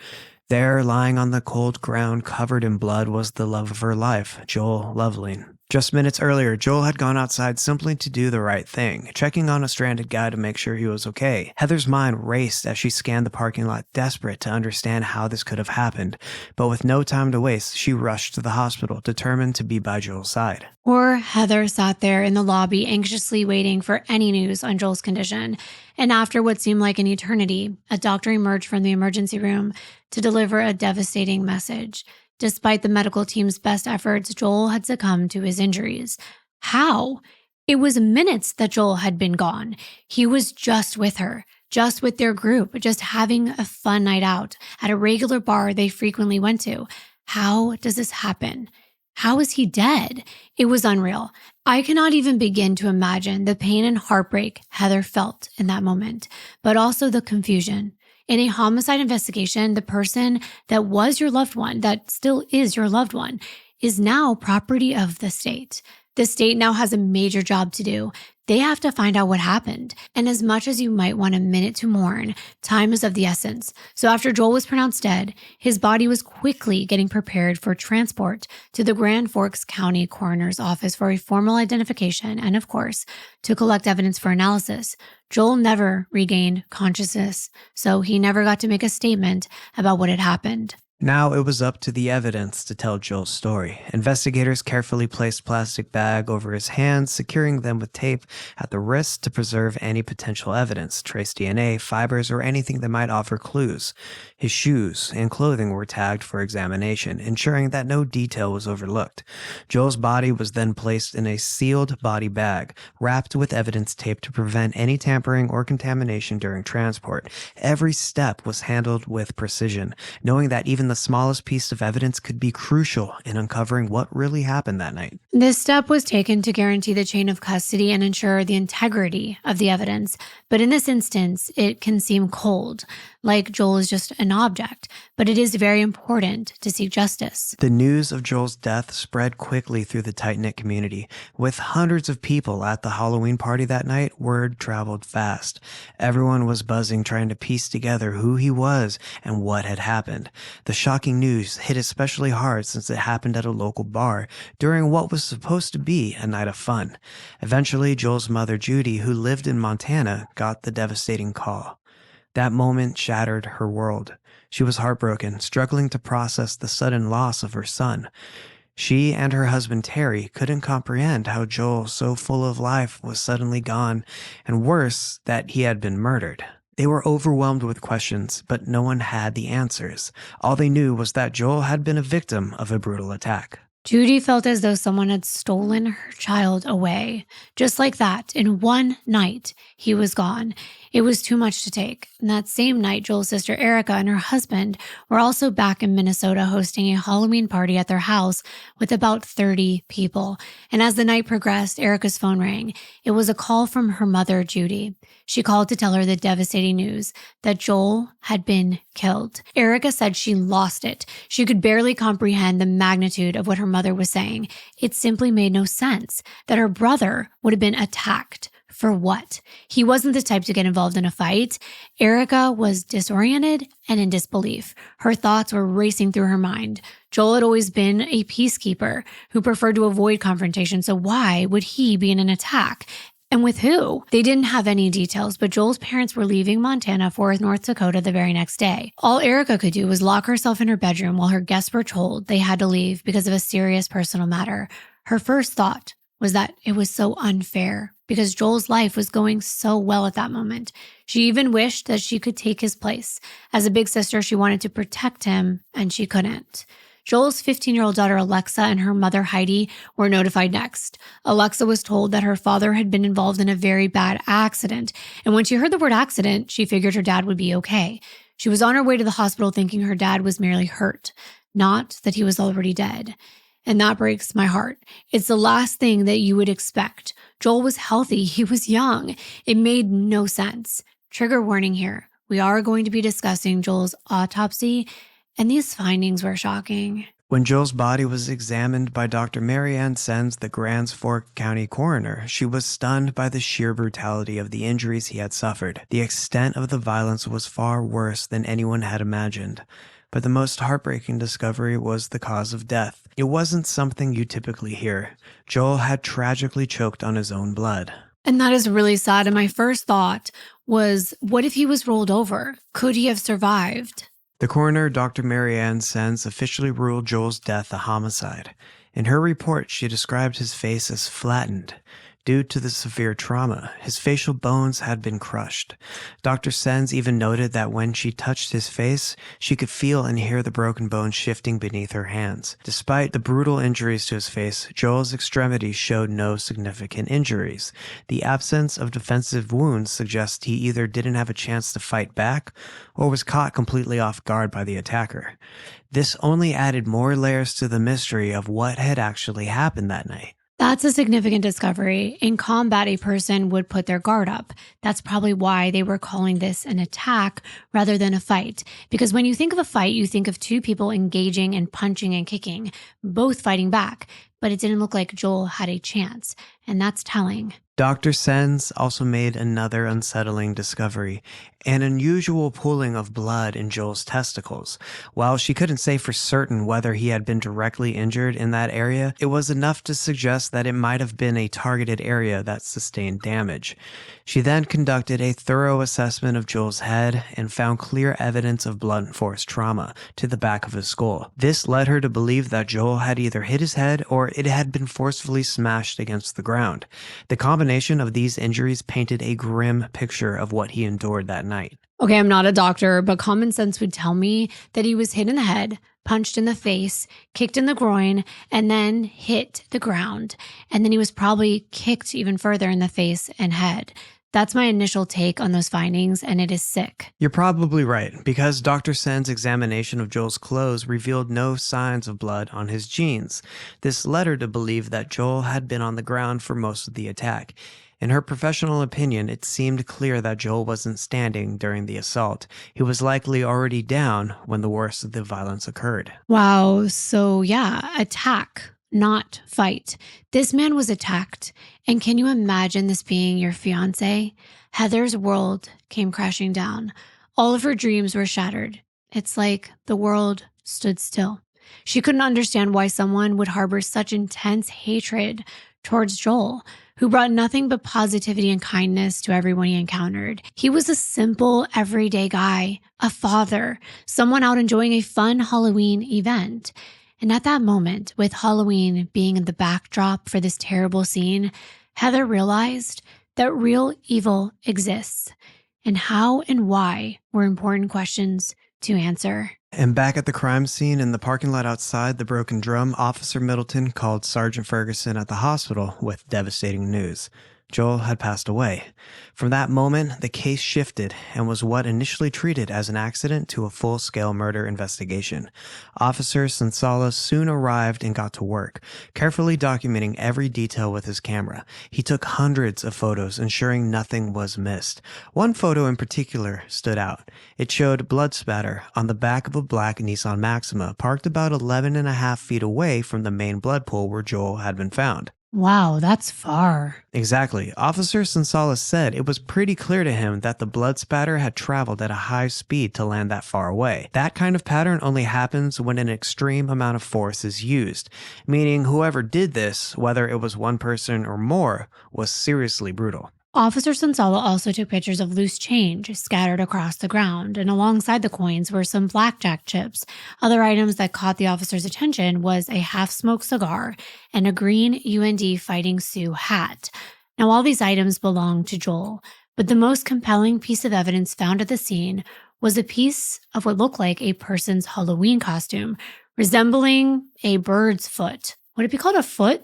There, lying on the cold ground covered in blood, was the love of her life, Joel Lovelien. Just minutes earlier, Joel had gone outside simply to do the right thing, checking on a stranded guy to make sure he was okay. Heather's mind raced as she scanned the parking lot, desperate to understand how this could have happened. But with no time to waste, she rushed to the hospital, determined to be by Joel's side. Poor Heather sat there in the lobby, anxiously waiting for any news on Joel's condition. And after what seemed like an eternity, a doctor emerged from the emergency room to deliver a devastating message. Despite the medical team's best efforts, Joel had succumbed to his injuries. How? It was minutes that Joel had been gone. He was just with her, just with their group, just having a fun night out at a regular bar they frequently went to. How does this happen? How is he dead? It was unreal. I cannot even begin to imagine the pain and heartbreak Heather felt in that moment, but also the confusion. In a homicide investigation, the person that was your loved one, that still is your loved one, is now property of the state. The state now has a major job to do. They have to find out what happened. And as much as you might want a minute to mourn, time is of the essence. So after Joel was pronounced dead, his body was quickly getting prepared for transport to the Grand Forks County Coroner's Office for a formal identification and, of course, to collect evidence for analysis. Joel never regained consciousness, so he never got to make a statement about what had happened. Now it was up to the evidence to tell Joel's story. Investigators carefully placed plastic bag over his hands, securing them with tape at the wrist to preserve any potential evidence, trace DNA, fibers, or anything that might offer clues. His shoes and clothing were tagged for examination, ensuring that no detail was overlooked. Joel's body was then placed in a sealed body bag, wrapped with evidence tape to prevent any tampering or contamination during transport. Every step was handled with precision, knowing that even the smallest piece of evidence could be crucial in uncovering what really happened that night. This step was taken to guarantee the chain of custody and ensure the integrity of the evidence. But in this instance, it can seem cold, like Joel is just an object, but it is very important to seek justice. The news of Joel's death spread quickly through the tight-knit community. With hundreds of people at the Halloween party that night, word traveled fast. Everyone was buzzing, trying to piece together who he was and what had happened. The shocking news hit especially hard since it happened at a local bar during what was supposed to be a night of fun. Eventually, Joel's mother, Judy, who lived in Montana, got the devastating call. That moment shattered her world. She was heartbroken, struggling to process the sudden loss of her son. She and her husband Terry couldn't comprehend how Joel, so full of life, was suddenly gone, and worse, that he had been murdered. They were overwhelmed with questions, but no one had the answers. All they knew was that Joel had been a victim of a brutal attack. Judy felt as though someone had stolen her child away. Just like that, in one night, he was gone. It was too much to take. And that same night, Joel's sister Erica and her husband were also back in Minnesota hosting a Halloween party at their house with about 30 people. And as the night progressed, Erica's phone rang. It was a call from her mother, Judy. She called to tell her the devastating news that Joel had been killed. Erica said she lost it. She could barely comprehend the magnitude of what her mother was saying. It simply made no sense that her brother would have been attacked. For what? He wasn't the type to get involved in a fight. Erica was disoriented and in disbelief. Her thoughts were racing through her mind. Joel had always been a peacekeeper who preferred to avoid confrontation, so why would he be in an attack? And with who? They didn't have any details, but Joel's parents were leaving Montana for North Dakota the very next day. All Erica could do was lock herself in her bedroom while her guests were told they had to leave because of a serious personal matter. Her first thought was that it was so unfair because Joel's life was going so well at that moment. She even wished that she could take his place. As a big sister, she wanted to protect him, and she couldn't. Joel's 15-year-old daughter Alexa and her mother Heidi were notified next. Alexa was told that her father had been involved in a very bad accident, and when she heard the word accident, she figured her dad would be okay. She was on her way to the hospital thinking her dad was merely hurt, not that he was already dead. And that breaks my heart. It's the last thing that you would expect. Joel was healthy. He was young. It made no sense. Trigger warning here. We are going to be discussing Joel's autopsy, and these findings were shocking. When Joel's body was examined by Dr. Mary Ann Sens, the Grand Forks County coroner, she was stunned by the sheer brutality of the injuries he had suffered. The extent of the violence was far worse than anyone had imagined. But the most heartbreaking discovery was the cause of death. It wasn't something you typically hear. Joel had tragically choked on his own blood. And that is really sad. And my first thought was, what if he was rolled over? Could he have survived? The coroner, Dr. Marianne Sens, officially ruled Joel's death a homicide. In her report, she described his face as flattened. Due to the severe trauma, his facial bones had been crushed. Dr. Sens even noted that when she touched his face, she could feel and hear the broken bones shifting beneath her hands. Despite the brutal injuries to his face, Joel's extremities showed no significant injuries. The absence of defensive wounds suggests he either didn't have a chance to fight back or was caught completely off guard by the attacker. This only added more layers to the mystery of what had actually happened that night. That's a significant discovery. In combat, a person would put their guard up. That's probably why they were calling this an attack rather than a fight. Because when you think of a fight, you think of two people engaging and punching and kicking, both fighting back. But it didn't look like Joel had a chance. And that's telling. Dr. Sens also made another unsettling discovery, an unusual pooling of blood in Joel's testicles. While she couldn't say for certain whether he had been directly injured in that area, it was enough to suggest that it might have been a targeted area that sustained damage. She then conducted a thorough assessment of Joel's head and found clear evidence of blunt force trauma to the back of his skull. This led her to believe that Joel had either hit his head or it had been forcefully smashed against the ground. The combination of these injuries painted a grim picture of what he endured that night. Okay, I'm not a doctor, but common sense would tell me that he was hit in the head, punched in the face, kicked in the groin, and then hit the ground. And then he was probably kicked even further in the face and head. That's my initial take on those findings, and it is sick. You're probably right, because Dr. Sen's examination of Joel's clothes revealed no signs of blood on his jeans. This led her to believe that Joel had been on the ground for most of the attack. In her professional opinion, it seemed clear that Joel wasn't standing during the assault. He was likely already down when the worst of the violence occurred. Wow, so yeah, attack, not fight. This man was attacked. And can you imagine this being your fiance? Heather's world came crashing down. All of her dreams were shattered. It's like the world stood still. She couldn't understand why someone would harbor such intense hatred towards Joel, who brought nothing but positivity and kindness to everyone he encountered. He was a simple, everyday guy, a father, someone out enjoying a fun Halloween event. And at that moment, with Halloween being in the backdrop for this terrible scene, Heather realized that real evil exists, and how and why were important questions to answer. And back at the crime scene in the parking lot outside the Broken Drum, Officer Middleton called Sergeant Ferguson at the hospital with devastating news. Joel had passed away. From that moment, the case shifted and was what initially treated as an accident to a full-scale murder investigation. Officer Sansalas soon arrived and got to work, carefully documenting every detail with his camera. He took hundreds of photos, ensuring nothing was missed. One photo in particular stood out. It showed blood spatter on the back of a black Nissan Maxima parked about 11.5 feet away from the main blood pool where Joel had been found. Wow, that's far. Exactly. Officer Sansalas said it was pretty clear to him that the blood spatter had traveled at a high speed to land that far away. That kind of pattern only happens when an extreme amount of force is used, meaning whoever did this, whether it was one person or more, was seriously brutal. Officer Sansala also took pictures of loose change scattered across the ground, and alongside the coins were some blackjack chips. Other items that caught the officer's attention was a half-smoked cigar and a green UND Fighting Sioux hat. Now, all these items belonged to Joel, but the most compelling piece of evidence found at the scene was a piece of what looked like a person's Halloween costume, resembling a bird's foot. Would it be called a foot?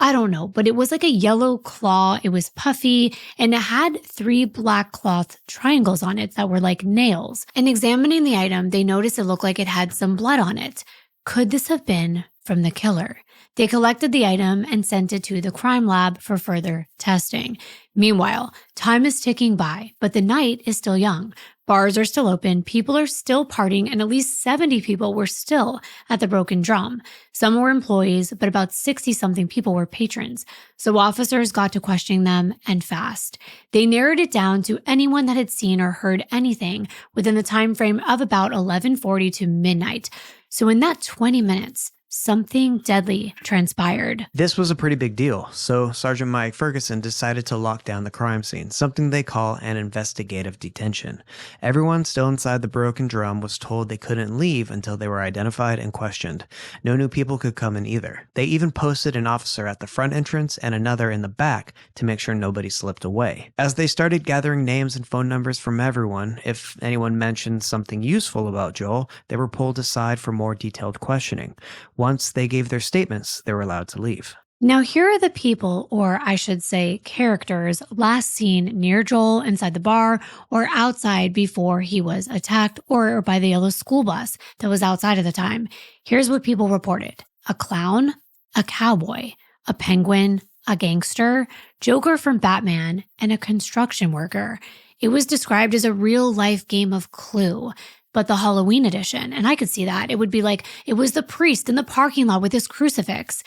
I don't know, but it was like a yellow claw. It was puffy, and it had 3 black cloth triangles on it that were like nails. And examining the item, they noticed it looked like it had some blood on it. Could this have been from the killer? They collected the item and sent it to the crime lab for further testing. Meanwhile, time is ticking by, but the night is still young. Bars are still open, people are still partying, and at least 70 people were still at the Broken Drum. Some were employees, but about 60-something people were patrons. So officers got to questioning them, and fast. They narrowed it down to anyone that had seen or heard anything within the time frame of about 11:40 to midnight. So in that 20 minutes, something deadly transpired. This was a pretty big deal, so Sergeant Mike Ferguson decided to lock down the crime scene, something they call an investigative detention. Everyone still inside the Broken Drum was told they couldn't leave until they were identified and questioned. No new people could come in either. They even posted an officer at the front entrance and another in the back to make sure nobody slipped away. As they started gathering names and phone numbers from everyone, if anyone mentioned something useful about Joel, they were pulled aside for more detailed questioning. Once they gave their statements, they were allowed to leave. Now, here are the people, or I should say characters, last seen near Joel inside the bar or outside before he was attacked, or by the yellow school bus that was outside at the time. Here's what people reported: a clown, a cowboy, a penguin, a gangster, Joker from Batman, and a construction worker. It was described as a real-life game of Clue, but the Halloween edition, and I could see that. It would be like it was the priest in the parking lot with his crucifix.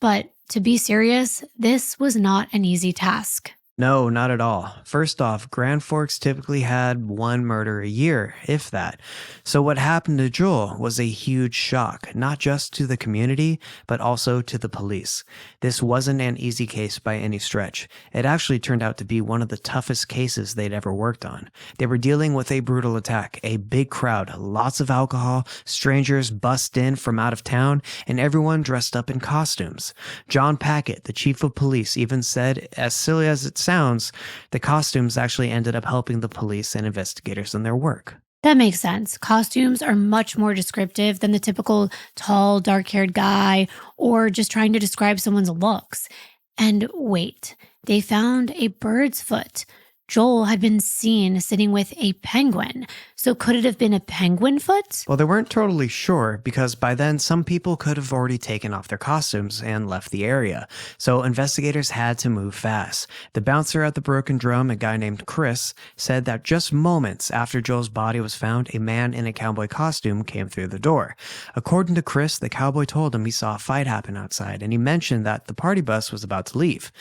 But to be serious, this was not an easy task. No, not at all. First off, Grand Forks typically had one murder a year, if that. So what happened to Joel was a huge shock, not just to the community, but also to the police. This wasn't an easy case by any stretch. It actually turned out to be one of the toughest cases they'd ever worked on. They were dealing with a brutal attack, a big crowd, lots of alcohol, strangers bussed in from out of town, and everyone dressed up in costumes. John Packett, the chief of police, even said, as silly as it sounds, the costumes actually ended up helping the police and investigators in their work. That makes sense. Costumes are much more descriptive than the typical tall, dark-haired guy or just trying to describe someone's looks. And wait, they found a bird's foot. Joel had been seen sitting with a penguin. So could it have been a penguin foot? Well, they weren't totally sure because by then some people could have already taken off their costumes and left the area. So investigators had to move fast. The bouncer at the Broken Drum, a guy named Chris, said that just moments after Joel's body was found, a man in a cowboy costume came through the door. According to Chris, the cowboy told him he saw a fight happen outside, and he mentioned that the party bus was about to leave.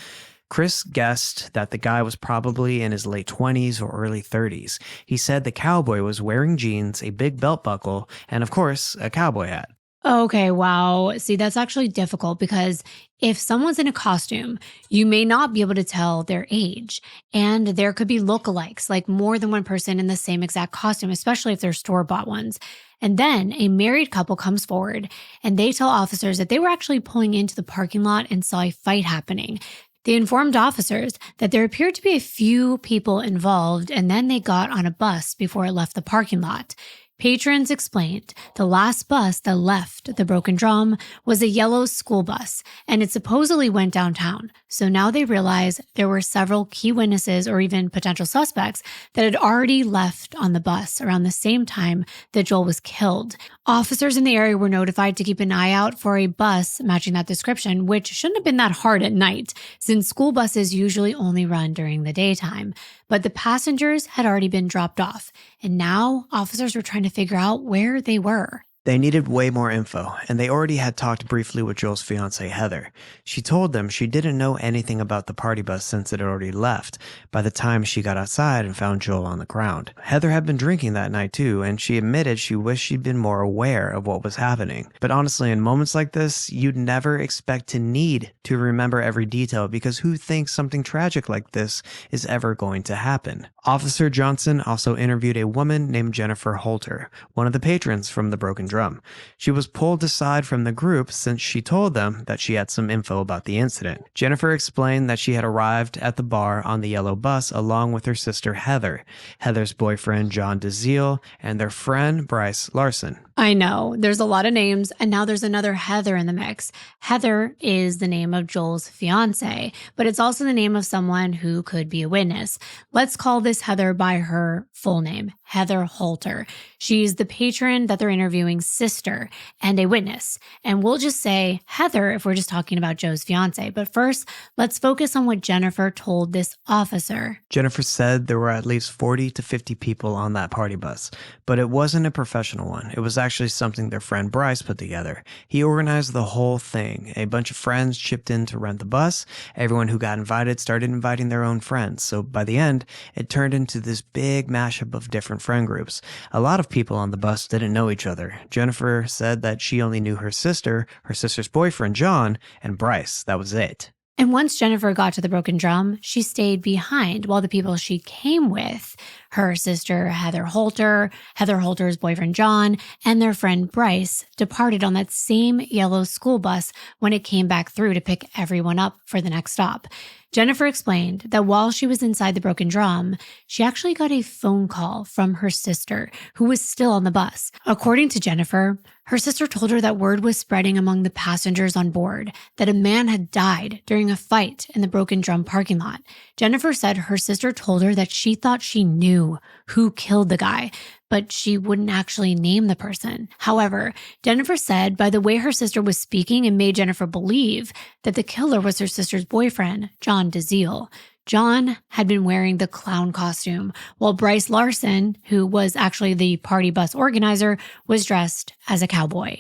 Chris guessed that the guy was probably in his late 20s or early 30s. He said the cowboy was wearing jeans, a big belt buckle, and of course, a cowboy hat. Okay, wow. See, that's actually difficult because if someone's in a costume, you may not be able to tell their age. And there could be lookalikes, like more than one person in the same exact costume, especially if they're store-bought ones. And then a married couple comes forward and they tell officers that they were actually pulling into the parking lot and saw a fight happening. They informed officers that there appeared to be a few people involved, and then they got on a bus before it left the parking lot. Patrons explained the last bus that left the Broken Drum was a yellow school bus, and it supposedly went downtown. So now they realize there were several key witnesses or even potential suspects that had already left on the bus around the same time that Joel was killed. Officers in the area were notified to keep an eye out for a bus matching that description, which shouldn't have been that hard at night, since school buses usually only run during the daytime. But the passengers had already been dropped off, and now officers were trying to figure out where they were. They needed way more info, and they already had talked briefly with Joel's fiancée, Heather. She told them she didn't know anything about the party bus since it had already left by the time she got outside and found Joel on the ground. Heather had been drinking that night too, and she admitted she wished she'd been more aware of what was happening. But honestly, in moments like this, you'd never expect to need to remember every detail because who thinks something tragic like this is ever going to happen? Officer Johnson also interviewed a woman named Jennifer Holter, one of the patrons from the Broken Drum. She was pulled aside from the group since she told them that she had some info about the incident. Jennifer explained that she had arrived at the bar on the yellow bus along with her sister Heather, Heather's boyfriend John DeZiel, and their friend Bryce Larson. I know, there's a lot of names, and now there's another Heather in the mix. Heather is the name of Joel's fiance, but it's also the name of someone who could be a witness. Let's call this Heather by her full name, Heather Holter. She's the patron that they're interviewing's sister and a witness. And we'll just say Heather if we're just talking about Joe's fiance. But first, let's focus on what Jennifer told this officer. Jennifer said there were at least 40 to 50 people on that party bus, but it wasn't a professional one. It was actually something their friend Bryce put together. He organized the whole thing. A bunch of friends chipped in to rent the bus. Everyone who got invited started inviting their own friends. So by the end, it turned into this big mashup of different friend groups. A lot of people on the bus didn't know each other. Jennifer said that she only knew her sister's boyfriend Jon, and Bryce. That was it. And once Jennifer got to the Broken Drum, she stayed behind while the people she came with, her sister Heather Holter, Heather Holter's boyfriend Jon, and their friend Bryce, departed on that same yellow school bus when it came back through to pick everyone up for the next stop. Jennifer explained that while she was inside the Broken Drum, she actually got a phone call from her sister, who was still on the bus. According to Jennifer, her sister told her that word was spreading among the passengers on board that a man had died during a fight in the Broken Drum parking lot. Jennifer said her sister told her that she thought she knew who killed the guy, but she wouldn't actually name the person. However, Jennifer said by the way her sister was speaking, it made Jennifer believe that the killer was her sister's boyfriend, Jon DeZiel. Jon had been wearing the clown costume, while Bryce Larson, who was actually the party bus organizer, was dressed as a cowboy.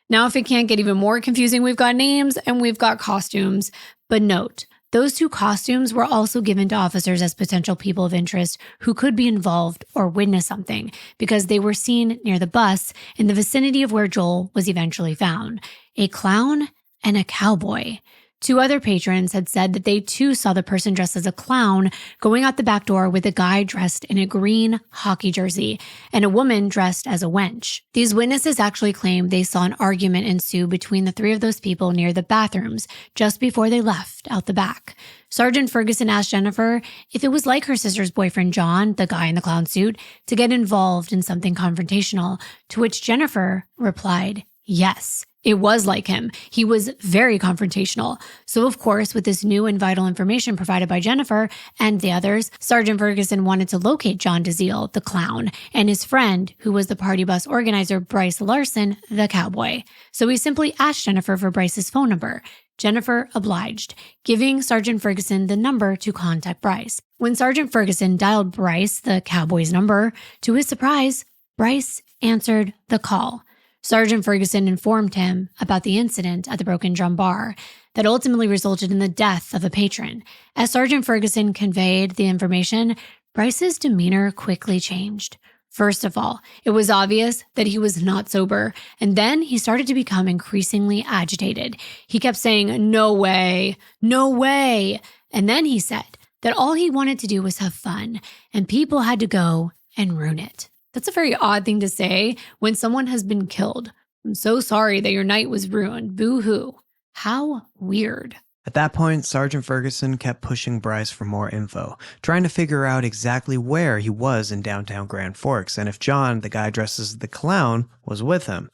Now, if it can't get even more confusing, we've got names and we've got costumes. But note, those two costumes were also given to officers as potential people of interest who could be involved or witness something because they were seen near the bus in the vicinity of where Joel was eventually found. A clown and a cowboy. Two other patrons had said that they too saw the person dressed as a clown going out the back door with a guy dressed in a green hockey jersey and a woman dressed as a wench. These witnesses actually claimed they saw an argument ensue between the three of those people near the bathrooms just before they left out the back. Sergeant Ferguson asked Jennifer if it was like her sister's boyfriend Jon, the guy in the clown suit, to get involved in something confrontational, to which Jennifer replied, yes. It was like him. He was very confrontational. So of course, with this new and vital information provided by Jennifer and the others, Sergeant Ferguson wanted to locate Jon DeZiel, the clown, and his friend, who was the party bus organizer, Bryce Larson, the cowboy. So he simply asked Jennifer for Bryce's phone number. Jennifer obliged, giving Sergeant Ferguson the number to contact Bryce. When Sergeant Ferguson dialed Bryce, the cowboy's number, to his surprise, Bryce answered the call. Sergeant Ferguson informed him about the incident at the Broken Drum bar that ultimately resulted in the death of a patron. As Sergeant Ferguson conveyed the information, Bryce's demeanor quickly changed. First of all, it was obvious that he was not sober, and then he started to become increasingly agitated. He kept saying, "No way, no way." And then he said that all he wanted to do was have fun, and people had to go and ruin it. That's a very odd thing to say when someone has been killed. I'm so sorry that your night was ruined. Boo-hoo. How weird. At that point, Sergeant Ferguson kept pushing Bryce for more info, trying to figure out exactly where he was in downtown Grand Forks and if Jon, the guy dressed as the clown, was with him.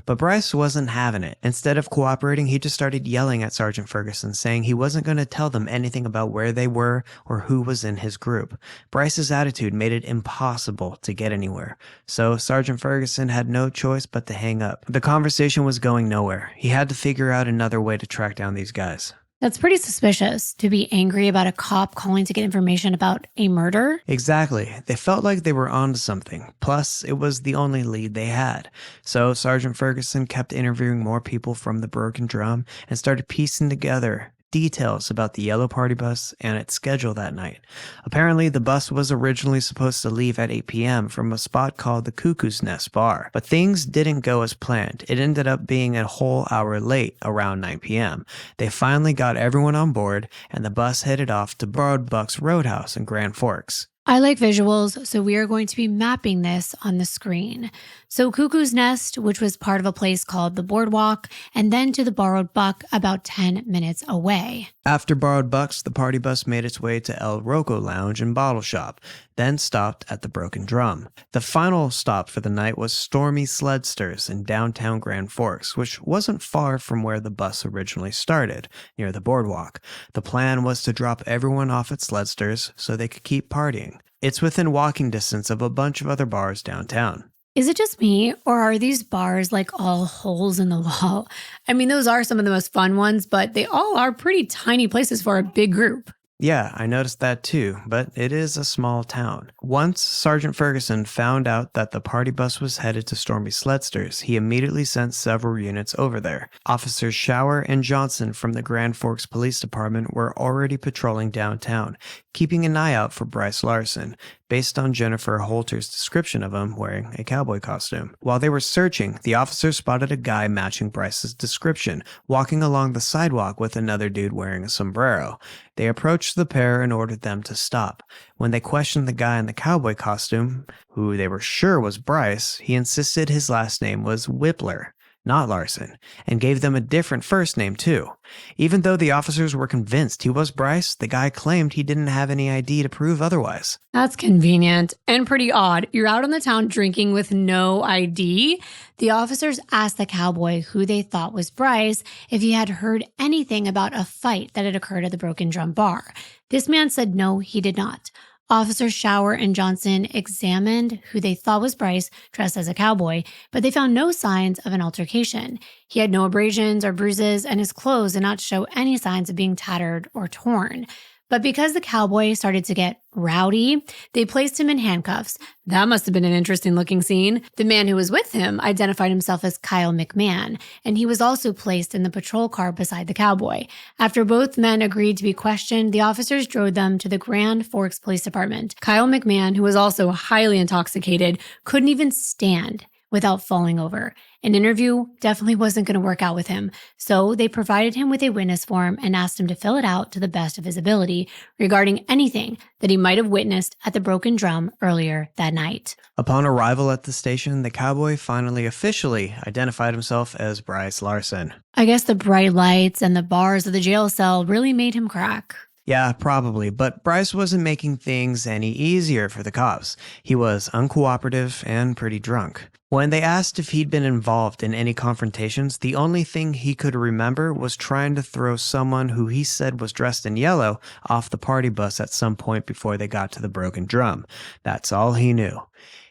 But Bryce wasn't having it. Instead of cooperating, he just started yelling at Sergeant Ferguson, saying he wasn't going to tell them anything about where they were or who was in his group. Bryce's attitude made it impossible to get anywhere. So Sergeant Ferguson had no choice but to hang up. The conversation was going nowhere. He had to figure out another way to track down these guys. That's pretty suspicious to be angry about a cop calling to get information about a murder. Exactly. They felt like they were onto something. Plus, it was the only lead they had. So Sergeant Ferguson kept interviewing more people from the Broken Drum and started piecing together details about the yellow party bus and its schedule that night. Apparently, the bus was originally supposed to leave at 8 p.m. from a spot called the Cuckoo's Nest Bar, but things didn't go as planned. It ended up being a whole hour late, around 9 p.m. They finally got everyone on board, and the bus headed off to Broad Buck's Roadhouse in Grand Forks. I like visuals, so we are going to be mapping this on the screen. So Cuckoo's Nest, which was part of a place called the Boardwalk, and then to the Borrowed Buck about 10 minutes away. After Borrowed Bucks, the party bus made its way to El Rocco Lounge and Bottle Shop, then stopped at the Broken Drum. The final stop for the night was Stormy Sledsters in downtown Grand Forks, which wasn't far from where the bus originally started, near the boardwalk. The plan was to drop everyone off at Sledsters so they could keep partying. It's within walking distance of a bunch of other bars downtown. Is it just me, or are these bars like all holes in the wall? I mean, those are some of the most fun ones, but they all are pretty tiny places for a big group. Yeah, I noticed that too, but it is a small town. Once Sergeant Ferguson found out that the party bus was headed to Stormy Sledsters, he immediately sent several units over there. Officers Shower and Johnson from the Grand Forks Police Department were already patrolling downtown, keeping an eye out for Bryce Larson, based on Jennifer Holter's description of him wearing a cowboy costume. While they were searching, the officers spotted a guy matching Bryce's description, walking along the sidewalk with another dude wearing a sombrero. They approached the pair and ordered them to stop. When they questioned the guy in the cowboy costume, who they were sure was Bryce, he insisted his last name was Whippler, not Larson, and gave them a different first name too. Even though the officers were convinced he was Bryce, the guy claimed he didn't have any ID to prove otherwise. That's convenient and pretty odd. You're out on the town drinking with no ID. The officers asked the cowboy, who they thought was Bryce, if he had heard anything about a fight that had occurred at the Broken Drum bar. This man said no, he did not. Officers Shower and Johnson examined who they thought was Bryce dressed as a cowboy, but they found no signs of an altercation. He had no abrasions or bruises, and his clothes did not show any signs of being tattered or torn. But because the cowboy started to get rowdy, they placed him in handcuffs. That must have been an interesting looking scene. The man who was with him identified himself as Kyle McMahon, and he was also placed in the patrol car beside the cowboy. After both men agreed to be questioned, the officers drove them to the Grand Forks Police Department. Kyle McMahon, who was also highly intoxicated, couldn't even stand without falling over. An interview definitely wasn't going to work out with him, so they provided him with a witness form and asked him to fill it out to the best of his ability regarding anything that he might have witnessed at the Broken Drum earlier that night. Upon arrival at the station, the cowboy finally officially identified himself as Bryce Larson. I guess the bright lights and the bars of the jail cell really made him crack. Yeah, probably, but Bryce wasn't making things any easier for the cops. He was uncooperative and pretty drunk. When they asked if he'd been involved in any confrontations, the only thing he could remember was trying to throw someone who he said was dressed in yellow off the party bus at some point before they got to the Broken Drum. That's all he knew.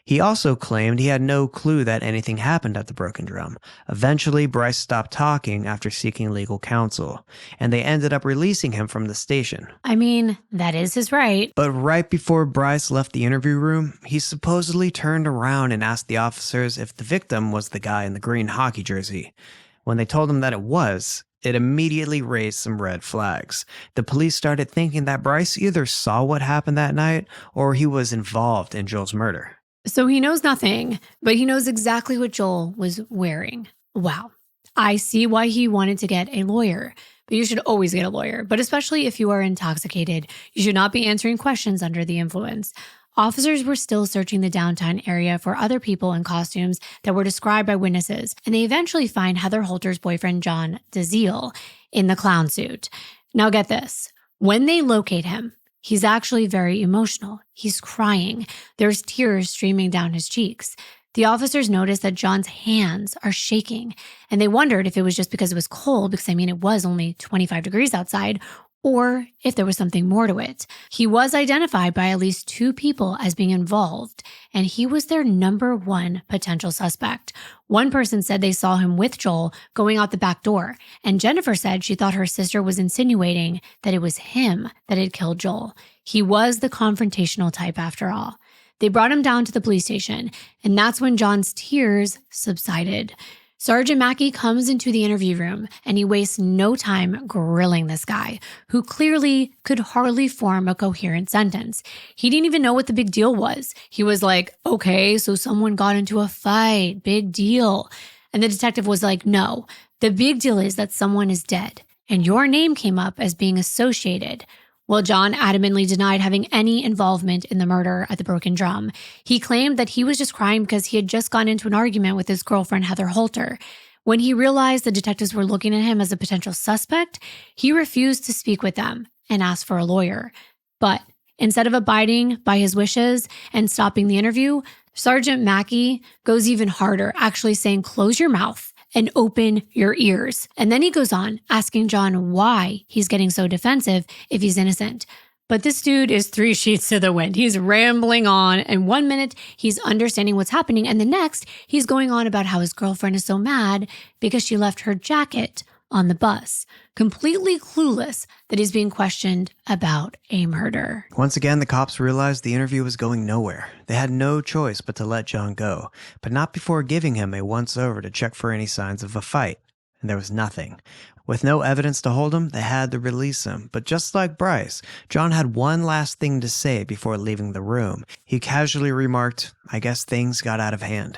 He also claimed he had no clue that anything happened at the Broken Drum. Eventually, Bryce stopped talking after seeking legal counsel, and they ended up releasing him from the station. I mean, that is his right. But right before Bryce left the interview room, he supposedly turned around and asked the officers if the victim was the guy in the green hockey jersey. When they told him that it was, it immediately raised some red flags. The police started thinking that Bryce either saw what happened that night or he was involved in Joel's murder. So he knows nothing, but he knows exactly what Joel was wearing. Wow. I see why he wanted to get a lawyer, but you should always get a lawyer. But especially if you are intoxicated, you should not be answering questions under the influence. Officers were still searching the downtown area for other people in costumes that were described by witnesses, and they eventually find Heather Holter's boyfriend, John DeZiel, in the clown suit. Now get this. When they locate him, he's actually very emotional. He's crying. There's tears streaming down his cheeks. The officers noticed that John's hands are shaking, and they wondered if it was just because it was cold, because it was only 25 degrees outside, or if there was something more to it. He was identified by at least 2 people as being involved, and he was their number 1 potential suspect. One person said they saw him with Joel going out the back door, and Jennifer said she thought her sister was insinuating that it was him that had killed Joel. He was the confrontational type after all. They brought him down to the police station, and that's when John's tears subsided. Sergeant Mackey comes into the interview room, and he wastes no time grilling this guy, who clearly could hardly form a coherent sentence. He didn't even know what the big deal was. He was like, okay, so someone got into a fight, big deal. And the detective was like, no, the big deal is that someone is dead, and your name came up as being associated Well, Jon adamantly denied having any involvement in the murder at the Broken Drum. He claimed that he was just crying because he had just gone into an argument with his girlfriend, Heather Holter. When he realized the detectives were looking at him as a potential suspect, he refused to speak with them and asked for a lawyer. But instead of abiding by his wishes and stopping the interview, Sergeant Mackey goes even harder, actually saying, "Close your mouth and open your ears." And then he goes on asking Jon why he's getting so defensive if he's innocent. But this dude is 3 sheets to the wind. He's rambling on, and 1 minute he's understanding what's happening, and the next he's going on about how his girlfriend is so mad because she left her jacket on the bus, completely clueless that he's being questioned about a murder. Once again, the cops realized the interview was going nowhere. They had no choice but to let Jon go, but not before giving him a once-over to check for any signs of a fight. And there was nothing. With no evidence to hold him, they had to release him. But just like Bryce, Jon had one last thing to say before leaving the room. He casually remarked, "I guess things got out of hand."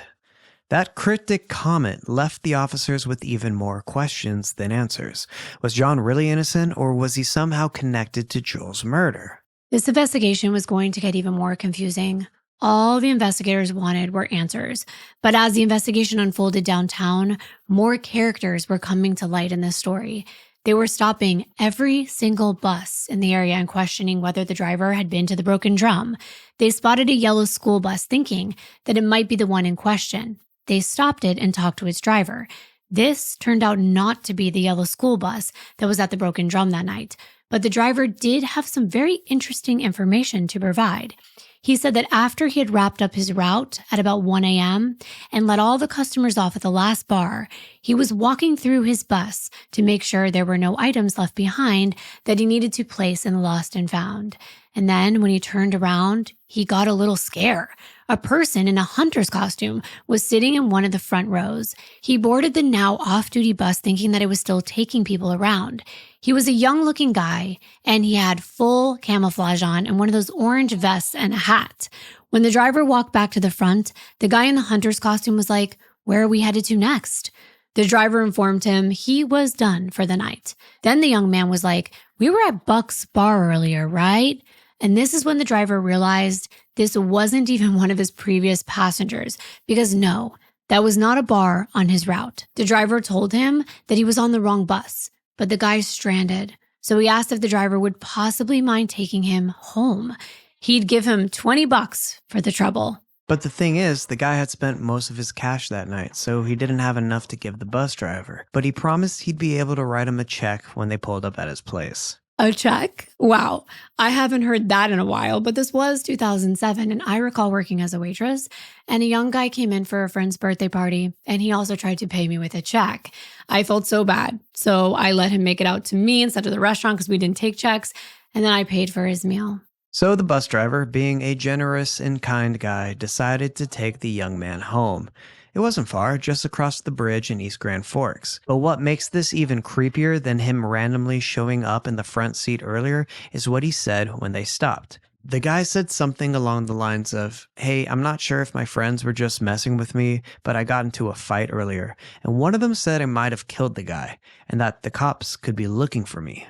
That cryptic comment left the officers with even more questions than answers. Was Jon really innocent, or was he somehow connected to Joel's murder? This investigation was going to get even more confusing. All the investigators wanted were answers. But as the investigation unfolded downtown, more characters were coming to light in this story. They were stopping every single bus in the area and questioning whether the driver had been to the Broken Drum. They spotted a yellow school bus thinking that it might be the one in question. They stopped it and talked to its driver. This turned out not to be the yellow school bus that was at the Broken Drum that night, but the driver did have some very interesting information to provide. He said that after he had wrapped up his route at about 1 a.m. and let all the customers off at the last bar, he was walking through his bus to make sure there were no items left behind that he needed to place in the lost and found. And then when he turned around, he got a little scare. A person in a hunter's costume was sitting in one of the front rows. He boarded the now off-duty bus thinking that it was still taking people around. He was a young-looking guy, and he had full camouflage on and one of those orange vests and a hat. When the driver walked back to the front, the guy in the hunter's costume was like, "Where are we headed to next?" The driver informed him he was done for the night. Then the young man was like, "We were at Buck's bar earlier, right?" And this is when the driver realized this wasn't even one of his previous passengers, because no, that was not a bar on his route. The driver told him that he was on the wrong bus, but the guy's stranded. So he asked if the driver would possibly mind taking him home. He'd give him $20 for the trouble. But the thing is, the guy had spent most of his cash that night, so he didn't have enough to give the bus driver. But he promised he'd be able to write him a check when they pulled up at his place. A check? Wow. I haven't heard that in a while, but this was 2007, and I recall working as a waitress, and a young guy came in for a friend's birthday party, and he also tried to pay me with a check. I felt so bad, so I let him make it out to me instead of the restaurant because we didn't take checks, and then I paid for his meal. So the bus driver, being a generous and kind guy, decided to take the young man home. It wasn't far, just across the bridge in East Grand Forks. But what makes this even creepier than him randomly showing up in the front seat earlier is what he said when they stopped. The guy said something along the lines of, "Hey, I'm not sure if my friends were just messing with me, but I got into a fight earlier, and one of them said I might have killed the guy, and that the cops could be looking for me."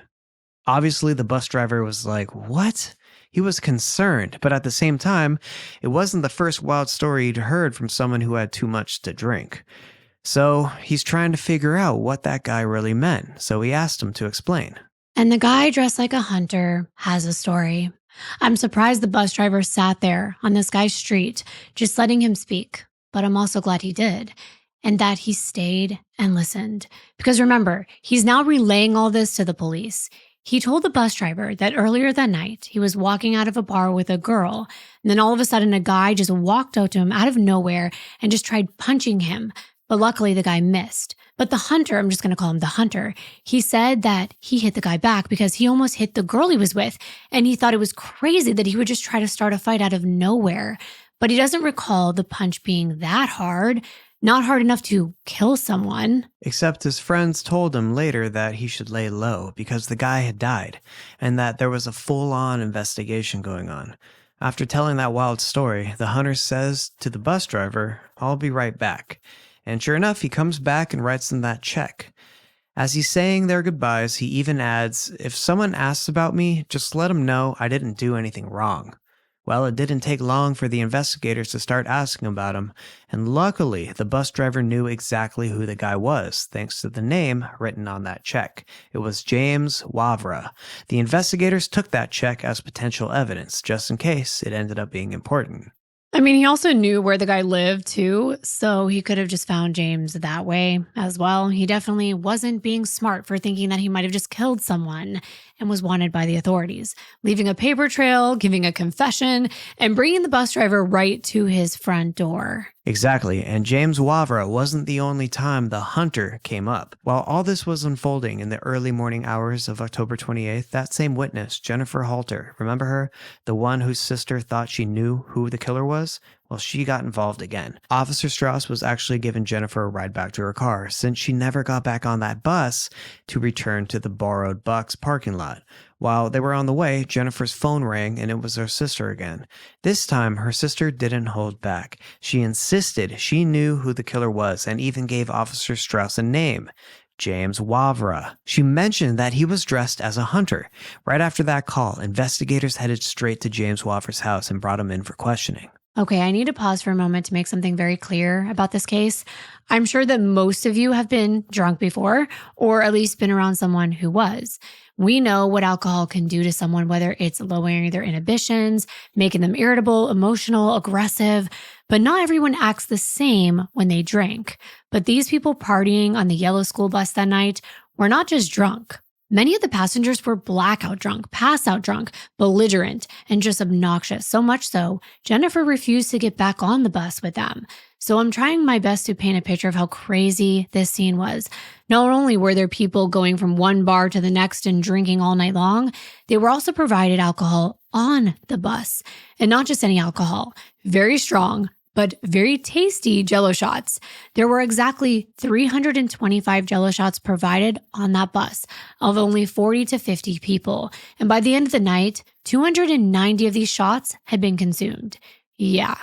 Obviously, the bus driver was like, "What?" He was concerned, but at the same time, it wasn't the first wild story he'd heard from someone who had too much to drink. So he's trying to figure out what that guy really meant, so he asked him to explain. And the guy dressed like a hunter has a story. I'm surprised the bus driver sat there on this guy's street, just letting him speak, but I'm also glad he did. And that he stayed and listened. Because remember, he's now relaying all this to the police. He told the bus driver that earlier that night, he was walking out of a bar with a girl, and then all of a sudden a guy just walked out to him out of nowhere and just tried punching him. But luckily the guy missed. But the hunter, I'm just going to call him the hunter, he said that he hit the guy back because he almost hit the girl he was with, and he thought it was crazy that he would just try to start a fight out of nowhere. But he doesn't recall the punch being that hard. Not hard enough to kill someone. Except his friends told him later that he should lay low because the guy had died, and that there was a full-on investigation going on. After telling that wild story, the hunter says to the bus driver, "I'll be right back." And sure enough, he comes back and writes him that check. As he's saying their goodbyes, he even adds, "If someone asks about me, just let them know I didn't do anything wrong." Well, it didn't take long for the investigators to start asking about him, and luckily, the bus driver knew exactly who the guy was, thanks to the name written on that check. It was James Wavra. The investigators took that check as potential evidence, just in case it ended up being important. I mean, he also knew where the guy lived too, so he could have just found James that way as well. He definitely wasn't being smart for thinking that he might have just killed someone and was wanted by the authorities, leaving a paper trail, giving a confession, and bringing the bus driver right to his front door. Exactly, and James Wavra wasn't the only time the hunter came up. While all this was unfolding in the early morning hours of October 28th, that same witness, Jennifer Halter, remember her? The one whose sister thought she knew who the killer was? Well, she got involved again. Officer Strauss was actually giving Jennifer a ride back to her car, since she never got back on that bus to return to the borrowed Bucks parking lot. While they were on the way, Jennifer's phone rang and it was her sister again. This time, her sister didn't hold back. She insisted she knew who the killer was and even gave Officer Strauss a name. James Wavra. She mentioned that he was dressed as a hunter. Right after that call, investigators headed straight to James Wavra's house and brought him in for questioning. Okay, I need to pause for a moment to make something very clear about this case. I'm sure that most of you have been drunk before, or at least been around someone who was. We know what alcohol can do to someone, whether it's lowering their inhibitions, making them irritable, emotional, aggressive, but not everyone acts the same when they drink. But these people partying on the yellow school bus that night were not just drunk. Many of the passengers were blackout drunk, pass out drunk, belligerent, and just obnoxious. So much so, Jennifer refused to get back on the bus with them. So I'm trying my best to paint a picture of how crazy this scene was. Not only were there people going from one bar to the next and drinking all night long, they were also provided alcohol on the bus. And not just any alcohol, very strong, but very tasty Jell-O shots. There were exactly 325 Jell-O shots provided on that bus of only 40 to 50 people. And by the end of the night, 290 of these shots had been consumed. Yeah,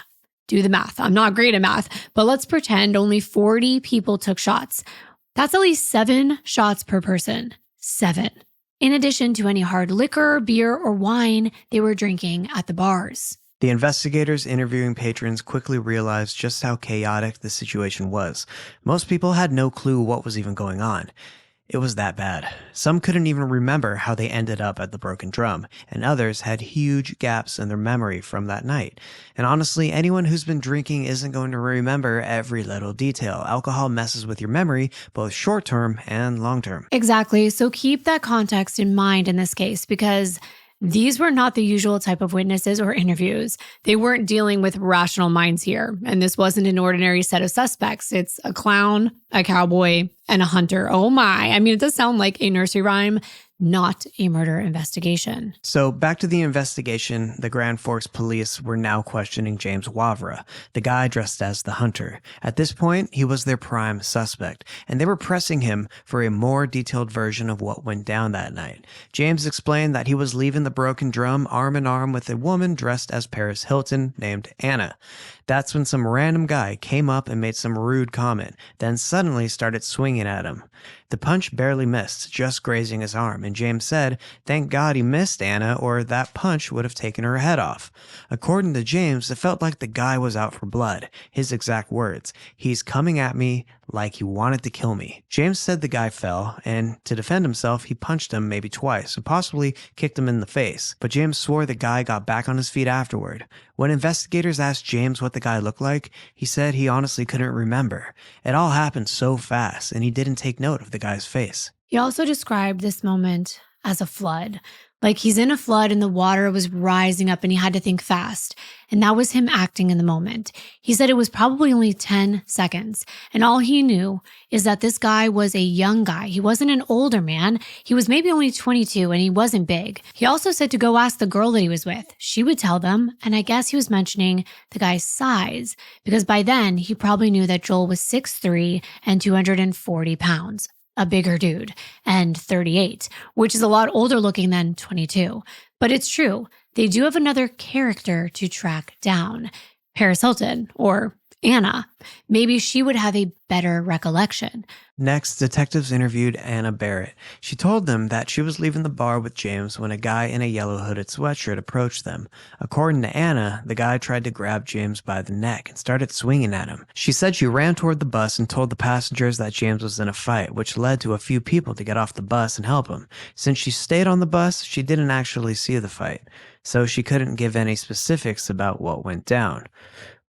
do the math. I'm not great at math, but let's pretend only 40 people took shots. That's at least 7 shots per person. 7. In addition to any hard liquor, beer, or wine they were drinking at the bars. The investigators interviewing patrons quickly realized just how chaotic the situation was. Most people had no clue what was even going on. It was that bad. Some couldn't even remember how they ended up at the Broken Drum, and others had huge gaps in their memory from that night. And honestly, anyone who's been drinking isn't going to remember every little detail. Alcohol messes with your memory, both short-term and long-term. Exactly. So keep that context in mind in this case, because these were not the usual type of witnesses or interviews. They weren't dealing with rational minds here. And this wasn't an ordinary set of suspects. It's a clown, a cowboy, and a hunter. Oh my. I mean, it does sound like a nursery rhyme, not a murder investigation. So back to the investigation, the Grand Forks police were now questioning James Wavra, the guy dressed as the hunter. At this point, he was their prime suspect, and they were pressing him for a more detailed version of what went down that night. James explained that he was leaving the Broken Drum arm in arm with a woman dressed as Paris Hilton named Anna. That's when some random guy came up and made some rude comment, then suddenly started swinging at him. The punch barely missed, just grazing his arm, and James said, "Thank God he missed Anna, or that punch would have taken her head off." According to James, it felt like the guy was out for blood. His exact words, "He's coming at me like he wanted to kill me." James said the guy fell, and to defend himself, he punched him maybe twice, and possibly kicked him in the face. But James swore the guy got back on his feet afterward. When investigators asked James what the guy looked like, he said he honestly couldn't remember. It all happened so fast, and he didn't take note of the guy's face. He also described this moment as a flood. Like he's in a flood and the water was rising up and he had to think fast. And that was him acting in the moment. He said it was probably only 10 seconds. And all he knew is that this guy was a young guy. He wasn't an older man. He was maybe only 22 and he wasn't big. He also said to go ask the girl that he was with. She would tell them. And I guess he was mentioning the guy's size because by then he probably knew that Joel was 6'3" and 240 pounds. A bigger dude, and 38, which is a lot older looking than 22. But it's true, they do have another character to track down. Paris Hilton, or Anna. Maybe she would have a better recollection. Next, detectives interviewed Anna Barrett. She told them that she was leaving the bar with James when a guy in a yellow hooded sweatshirt approached them. According to Anna, the guy tried to grab James by the neck and started swinging at him. She said she ran toward the bus and told the passengers that James was in a fight, which led to a few people to get off the bus and help him. Since she stayed on the bus, she didn't actually see the fight, so she couldn't give any specifics about what went down.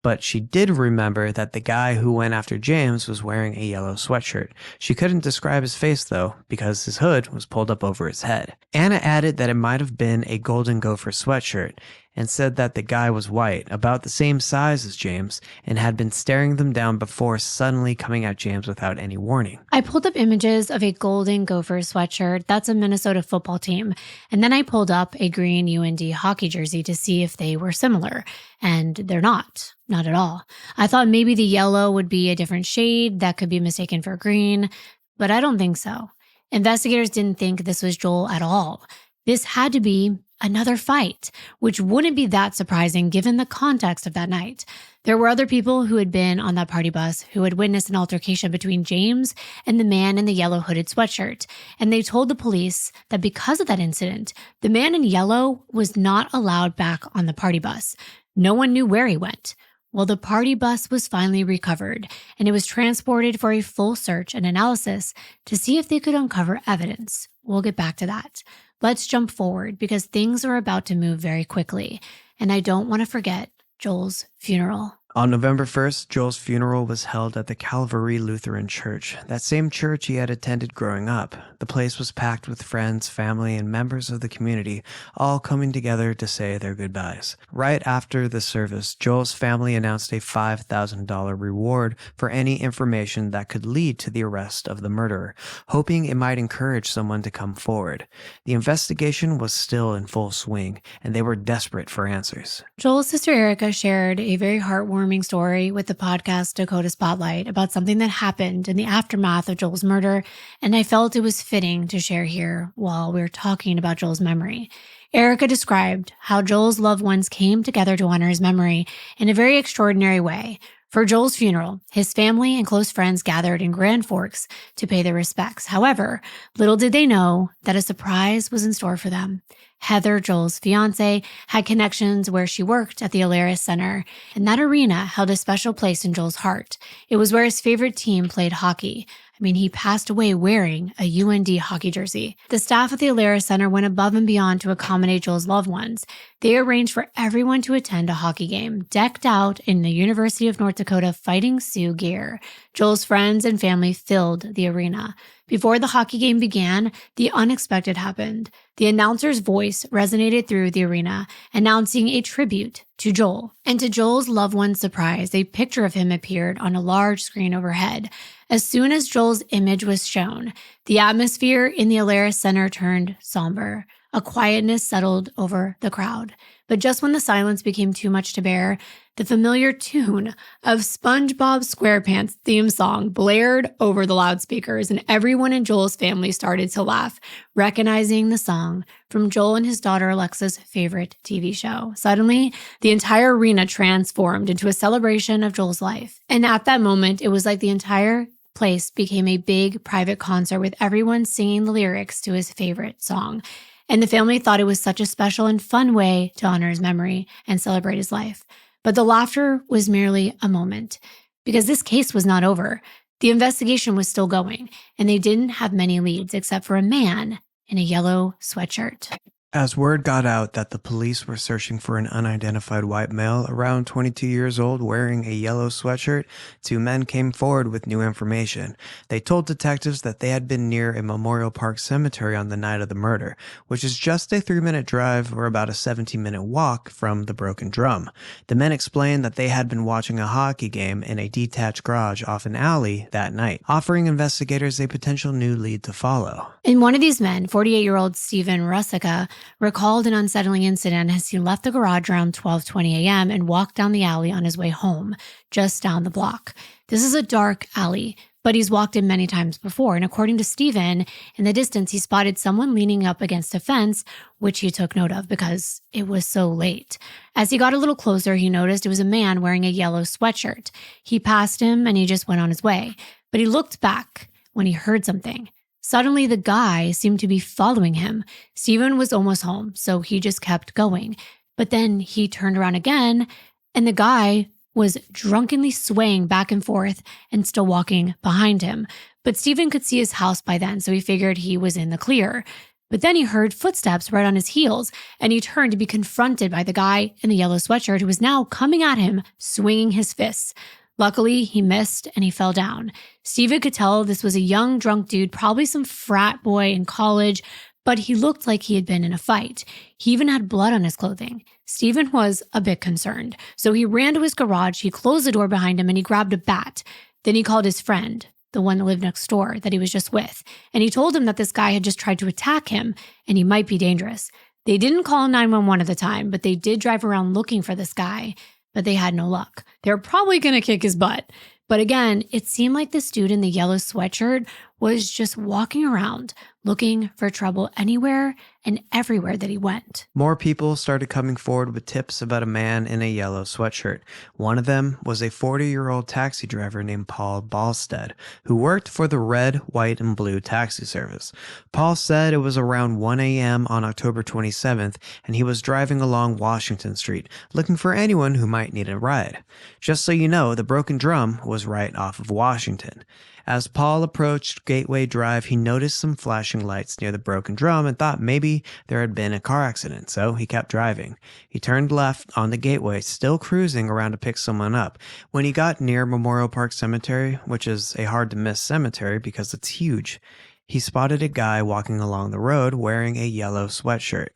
But she did remember that the guy who went after James was wearing a yellow sweatshirt. She couldn't describe his face, though, because his hood was pulled up over his head. Anna added that it might have been a golden gopher sweatshirt, and said that the guy was white, about the same size as James, and had been staring them down before suddenly coming at James without any warning. I pulled up images of a golden gopher sweatshirt. That's a Minnesota football team. And then I pulled up a green UND hockey jersey to see if they were similar. And they're not at all. I thought maybe the yellow would be a different shade that could be mistaken for green, but I don't think so. Investigators didn't think this was Joel at all. This had to be another fight, which wouldn't be that surprising given the context of that night. There were other people who had been on that party bus who had witnessed an altercation between James and the man in the yellow hooded sweatshirt, and they told the police that because of that incident, the man in yellow was not allowed back on the party bus. No one knew where he went. Well, the party bus was finally recovered, and it was transported for a full search and analysis to see if they could uncover evidence. We'll get back to that. Let's jump forward because things are about to move very quickly, and I don't want to forget Joel's funeral. On November 1st, Joel's funeral was held at the Calvary Lutheran Church, that same church he had attended growing up. The place was packed with friends, family, and members of the community, all coming together to say their goodbyes. Right after the service, Joel's family announced a $5,000 reward for any information that could lead to the arrest of the murderer, hoping it might encourage someone to come forward. The investigation was still in full swing, and they were desperate for answers. Joel's sister Erica shared a very heartwarming story with the podcast Dakota Spotlight about something that happened in the aftermath of Joel's murder, and I felt it was fitting to share here while we're talking about Joel's memory. Erica described how Joel's loved ones came together to honor his memory in a very extraordinary way. For Joel's funeral, his family and close friends gathered in Grand Forks to pay their respects. However, little did they know that a surprise was in store for them. Heather, Joel's fiance, had connections where she worked at the Alaris Center, and that arena held a special place in Joel's heart. It was where his favorite team played hockey. He passed away wearing a UND hockey jersey. The staff at the Alaris Center went above and beyond to accommodate Joel's loved ones. They arranged for everyone to attend a hockey game, decked out in the University of North Dakota Fighting Sioux gear. Joel's friends and family filled the arena. Before the hockey game began, the unexpected happened. The announcer's voice resonated through the arena, announcing a tribute to Joel. And to Joel's loved one's surprise, a picture of him appeared on a large screen overhead. As soon as Joel's image was shown, the atmosphere in the Alaris Center turned somber. A quietness settled over the crowd. But just when the silence became too much to bear, the familiar tune of SpongeBob SquarePants' theme song blared over the loudspeakers, and everyone in Joel's family started to laugh, recognizing the song from Joel and his daughter Alexa's favorite TV show. Suddenly, the entire arena transformed into a celebration of Joel's life. And at that moment, it was like the entire place became a big private concert with everyone singing the lyrics to his favorite song. And the family thought it was such a special and fun way to honor his memory and celebrate his life. But the laughter was merely a moment, because this case was not over. The investigation was still going, and they didn't have many leads except for a man in a yellow sweatshirt. As word got out that the police were searching for an unidentified white male around 22 years old wearing a yellow sweatshirt, two men came forward with new information. They told detectives that they had been near a Memorial Park cemetery on the night of the murder, which is just a 3-minute drive or about a 17-minute walk from the Broken Drum. The men explained that they had been watching a hockey game in a detached garage off an alley that night, offering investigators a potential new lead to follow. And one of these men, 48-year-old Stephen Russica, recalled an unsettling incident as he left the garage around 12:20 a.m. and walked down the alley on his way home, just down the block. This is a dark alley but he's walked in many times before. And according to Steven, in the distance, he spotted someone leaning up against a fence, which he took note of because it was so late. As he got a little closer, he noticed it was a man wearing a yellow sweatshirt. He passed him and he just went on his way. But he looked back when he heard something. Suddenly, the guy seemed to be following him. Steven was almost home, so he just kept going. But then he turned around again, and the guy was drunkenly swaying back and forth and still walking behind him. But Steven could see his house by then, so he figured he was in the clear. But then he heard footsteps right on his heels, and he turned to be confronted by the guy in the yellow sweatshirt who was now coming at him, swinging his fists. Luckily, he missed and he fell down. Steven could tell this was a young, drunk dude, probably some frat boy in college, but he looked like he had been in a fight. He even had blood on his clothing. Steven was a bit concerned, so he ran to his garage, he closed the door behind him, and he grabbed a bat. Then he called his friend, the one that lived next door that he was just with, and he told him that this guy had just tried to attack him and he might be dangerous. They didn't call 911 at the time, but they did drive around looking for this guy. But they had no luck. They were probably going to kick his butt. But again, it seemed like this dude in the yellow sweatshirt was just walking around looking for trouble anywhere and everywhere that he went. More people started coming forward with tips about a man in a yellow sweatshirt. One of them was a 40-year-old taxi driver named Paul Balstead, who worked for the red, white, and blue taxi service. Paul said it was around 1 a.m. on October 27th, and he was driving along Washington Street, looking for anyone who might need a ride. Just so you know, the Broken Drum was right off of Washington. As Paul approached Gateway Drive, he noticed some flashing lights near the Broken Drum and thought maybe there had been a car accident, so he kept driving. He turned left on the Gateway, still cruising around to pick someone up. When he got near Memorial Park Cemetery, which is a hard-to-miss cemetery because it's huge, he spotted a guy walking along the road wearing a yellow sweatshirt.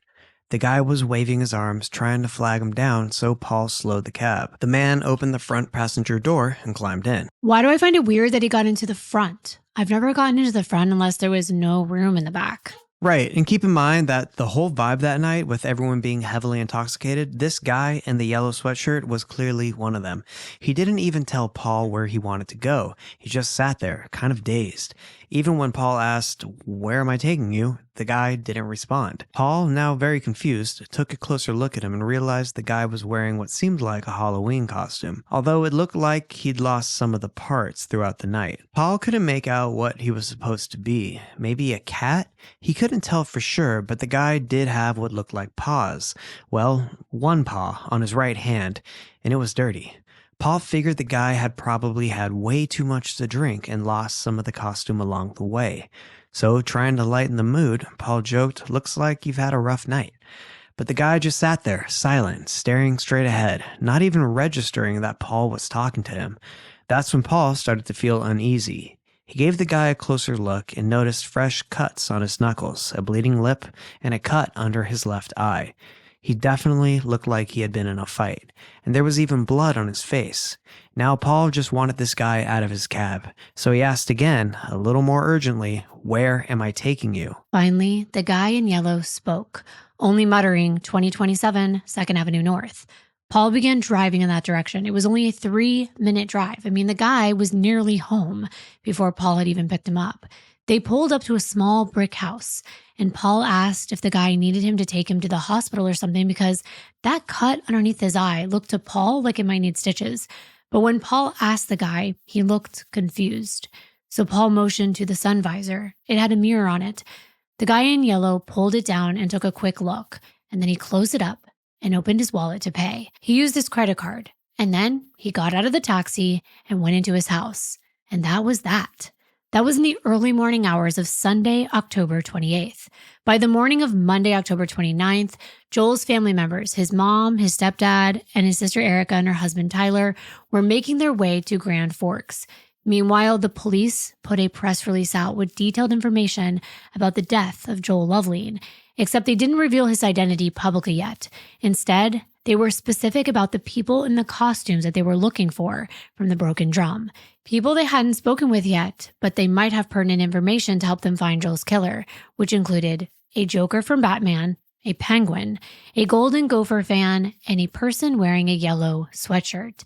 The guy was waving his arms, trying to flag him down, so Paul slowed the cab. The man opened the front passenger door and climbed in. Why do I find it weird that he got into the front? I've never gotten into the front unless there was no room in the back. Right, and keep in mind that the whole vibe that night, with everyone being heavily intoxicated, this guy in the yellow sweatshirt was clearly one of them. He didn't even tell Paul where he wanted to go. He just sat there, kind of dazed. Even when Paul asked, "Where am I taking you?" the guy didn't respond. Paul, now very confused, took a closer look at him and realized the guy was wearing what seemed like a Halloween costume, although it looked like he'd lost some of the parts throughout the night. Paul couldn't make out what he was supposed to be. Maybe a cat? He couldn't tell for sure, but the guy did have what looked like paws. Well, one paw on his right hand, and it was dirty. Paul figured the guy had probably had way too much to drink and lost some of the costume along the way. So, trying to lighten the mood, Paul joked, "Looks like you've had a rough night." But the guy just sat there, silent, staring straight ahead, not even registering that Paul was talking to him. That's when Paul started to feel uneasy. He gave the guy a closer look and noticed fresh cuts on his knuckles, a bleeding lip, and a cut under his left eye. He definitely looked like he had been in a fight, and there was even blood on his face. Now Paul just wanted this guy out of his cab, so he asked again, a little more urgently, "Where am I taking you?" Finally, the guy in yellow spoke, only muttering 2027 2nd Avenue North. Paul began driving in that direction. It was only a 3-minute drive. I mean, the guy was nearly home before Paul had even picked him up. They pulled up to a small brick house, and Paul asked if the guy needed him to take him to the hospital or something because that cut underneath his eye looked to Paul like it might need stitches. But when Paul asked the guy, he looked confused. So Paul motioned to the sun visor. It had a mirror on it. The guy in yellow pulled it down and took a quick look, and then he closed it up and opened his wallet to pay. He used his credit card, and then he got out of the taxi and went into his house. And that was that. That was in the early morning hours of Sunday, October 28th. By the morning of Monday, October 29th, Joel's family members, his mom, his stepdad, and his sister Erica and her husband Tyler, were making their way to Grand Forks. Meanwhile, the police put a press release out with detailed information about the death of Joel Lovelien, except they didn't reveal his identity publicly yet. Instead, they were specific about the people in the costumes that they were looking for from the Broken Drum. People they hadn't spoken with yet, but they might have pertinent information to help them find Joel's killer, which included a Joker from Batman, a penguin, a Golden Gopher fan, and a person wearing a yellow sweatshirt.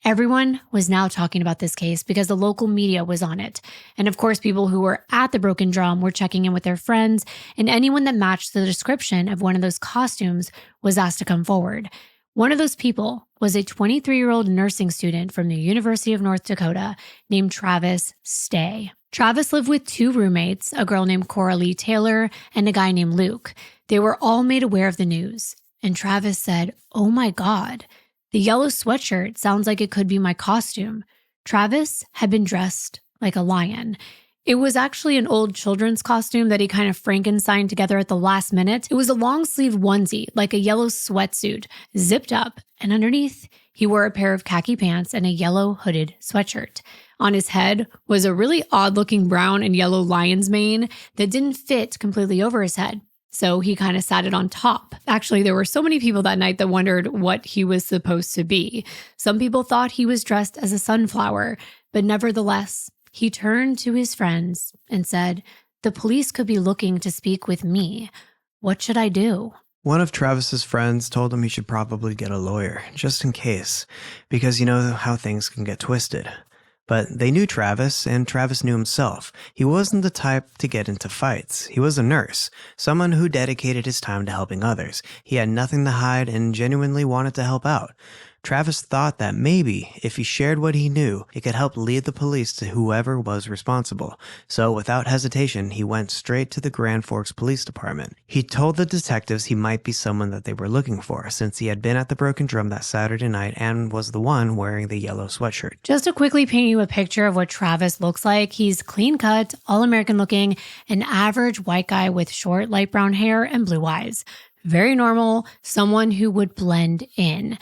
Everyone was now talking about this case because the local media was on it. And of course, people who were at the Broken Drum were checking in with their friends, and anyone that matched the description of one of those costumes was asked to come forward. One of those people was a 23-year-old nursing student from the University of North Dakota named Travis Stay. Travis lived with two roommates, a girl named Coralie Taylor and a guy named Luke. They were all made aware of the news. And Travis said, "Oh my God, the yellow sweatshirt sounds like it could be my costume." Travis had been dressed like a lion. It was actually an old children's costume that he kind of Frankensteined together at the last minute. It was a long-sleeved onesie, like a yellow sweatsuit, zipped up, and underneath, he wore a pair of khaki pants and a yellow hooded sweatshirt. On his head was a really odd-looking brown and yellow lion's mane that didn't fit completely over his head. So he kind of sat it on top. Actually, there were so many people that night that wondered what he was supposed to be. Some people thought he was dressed as a sunflower, but nevertheless, he turned to his friends and said, "The police could be looking to speak with me. What should I do?" One of Travis's friends told him he should probably get a lawyer, just in case, because you know how things can get twisted. But they knew Travis, and Travis knew himself. He wasn't the type to get into fights. He was a nurse, someone who dedicated his time to helping others. He had nothing to hide and genuinely wanted to help out. Travis thought that maybe, if he shared what he knew, it could help lead the police to whoever was responsible. So without hesitation, he went straight to the Grand Forks Police Department. He told the detectives he might be someone that they were looking for, since he had been at the Broken Drum that Saturday night and was the one wearing the yellow sweatshirt. Just to quickly paint you a picture of what Travis looks like, he's clean cut, all-American looking, an average white guy with short light brown hair and blue eyes. Very normal, someone who would blend in.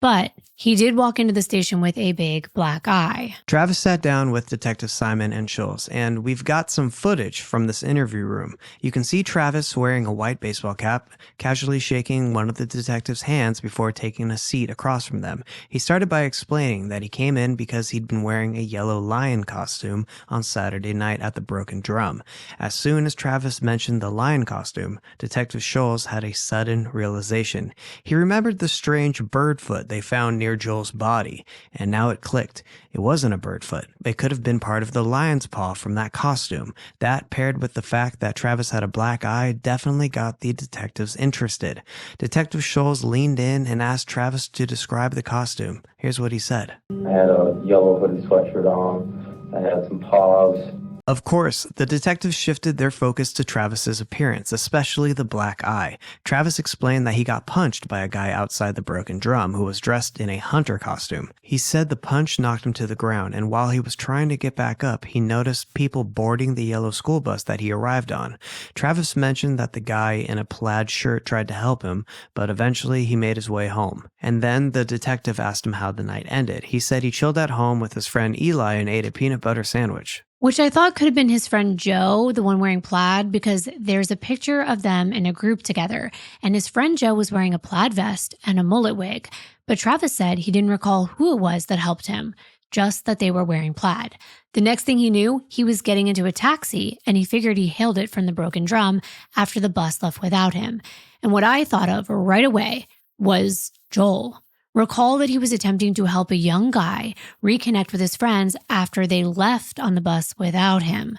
But he did walk into the station with a big black eye. Travis sat down with Detective Simon and Schultz, and we've got some footage from this interview room. You can see Travis wearing a white baseball cap, casually shaking one of the detectives' hands before taking a seat across from them. He started by explaining that he came in because he'd been wearing a yellow lion costume on Saturday night at the Broken Drum. As soon as Travis mentioned the lion costume, Detective Schultz had a sudden realization. He remembered the strange bird foot they found near Joel's body, and now it clicked. It wasn't a bird foot. It could have been part of the lion's paw from that costume. That, paired with the fact that Travis had a black eye, definitely got the detectives interested. Detective Schultz leaned in and asked Travis to describe the costume. Here's what he said. I had a yellow hooded sweatshirt on. I had some paws. Of course, the detectives shifted their focus to Travis's appearance, especially the black eye. Travis explained that he got punched by a guy outside the Broken Drum who was dressed in a hunter costume. He said the punch knocked him to the ground, and while he was trying to get back up, he noticed people boarding the yellow school bus that he arrived on. Travis mentioned that the guy in a plaid shirt tried to help him, but eventually he made his way home. And then the detective asked him how the night ended. He said he chilled at home with his friend Eli and ate a peanut butter sandwich. Which I thought could have been his friend Joe, the one wearing plaid, because there's a picture of them in a group together, and his friend Joe was wearing a plaid vest and a mullet wig. But Travis said he didn't recall who it was that helped him, just that they were wearing plaid. The next thing he knew, he was getting into a taxi, and he figured he hailed it from the Broken Drum after the bus left without him. And what I thought of right away was Joel. Recall that he was attempting to help a young guy reconnect with his friends after they left on the bus without him.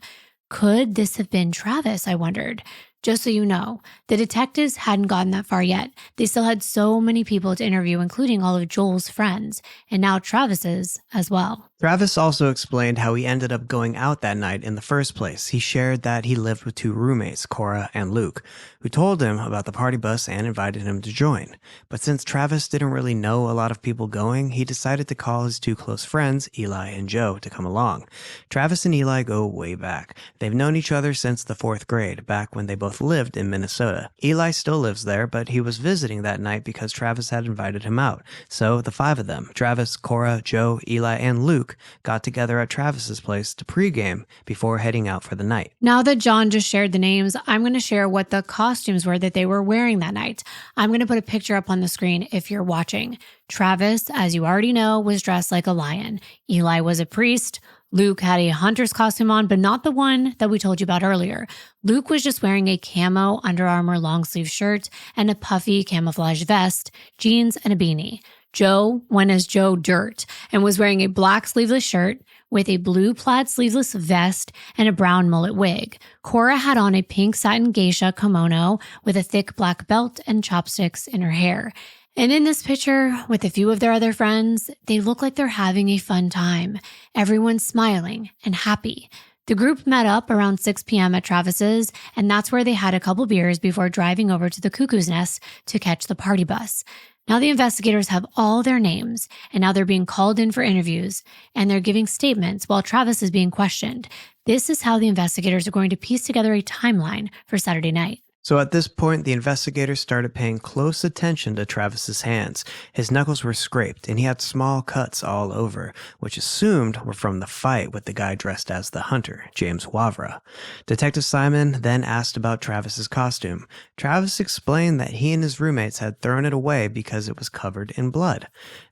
Could this have been Travis, I wondered? Just so you know, the detectives hadn't gotten that far yet. They still had so many people to interview, including all of Joel's friends, and now Travis's as well. Travis also explained how he ended up going out that night in the first place. He shared that he lived with two roommates, Cora and Luke, who told him about the party bus and invited him to join. But since Travis didn't really know a lot of people going, he decided to call his two close friends, Eli and Joe, to come along. Travis and Eli go way back. They've known each other since the 4th grade, back when they both lived in Minnesota. Eli still lives there, but he was visiting that night because Travis had invited him out. So the 5 of them, Travis, Cora, Joe, Eli, and Luke, got together at Travis's place to pregame before heading out for the night. Now that Jon just shared the names, I'm going to share what the costumes were that they were wearing that night. I'm going to put a picture up on the screen if you're watching. Travis, as you already know, was dressed like a lion. Eli was a priest. Luke had a hunter's costume on, but not the one that we told you about earlier. Luke was just wearing a camo Under Armour long sleeve shirt and a puffy camouflage vest, jeans, and a beanie. Joe went as Joe Dirt and was wearing a black sleeveless shirt with a blue plaid sleeveless vest and a brown mullet wig. Cora had on a pink satin geisha kimono with a thick black belt and chopsticks in her hair. And in this picture, with a few of their other friends, they look like they're having a fun time. Everyone's smiling and happy. The group met up around 6 p.m. at Travis's, and that's where they had a couple beers before driving over to the Cuckoo's Nest to catch the party bus. Now the investigators have all their names, and now they're being called in for interviews, and they're giving statements while Travis is being questioned. This is how the investigators are going to piece together a timeline for Saturday night. So at this point, the investigators started paying close attention to Travis's hands. His knuckles were scraped, and he had small cuts all over, which assumed were from the fight with the guy dressed as the hunter, James Wavra. Detective Simon then asked about Travis's costume. Travis explained that he and his roommates had thrown it away because it was covered in blood.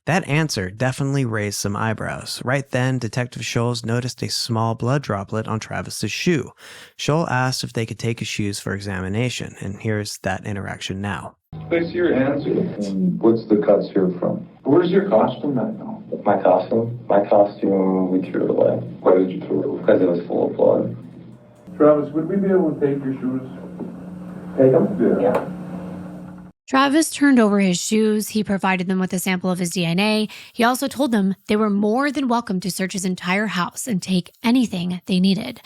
That answer definitely raised some eyebrows. Right then, Detective Scholes noticed a small blood droplet on Travis's shoe. Scholl asked if they could take his shoes for examination, and here's that interaction now. I see your hands here. And what's the cuts here from? Where's your costume at now? My costume? My costume, we threw it away. Why did you throw it away? Because it was full of blood. Travis, would we be able to take your shoes? Take them? Yeah. Travis turned over his shoes. He provided them with a sample of his DNA. He also told them they were more than welcome to search his entire house and take anything they needed.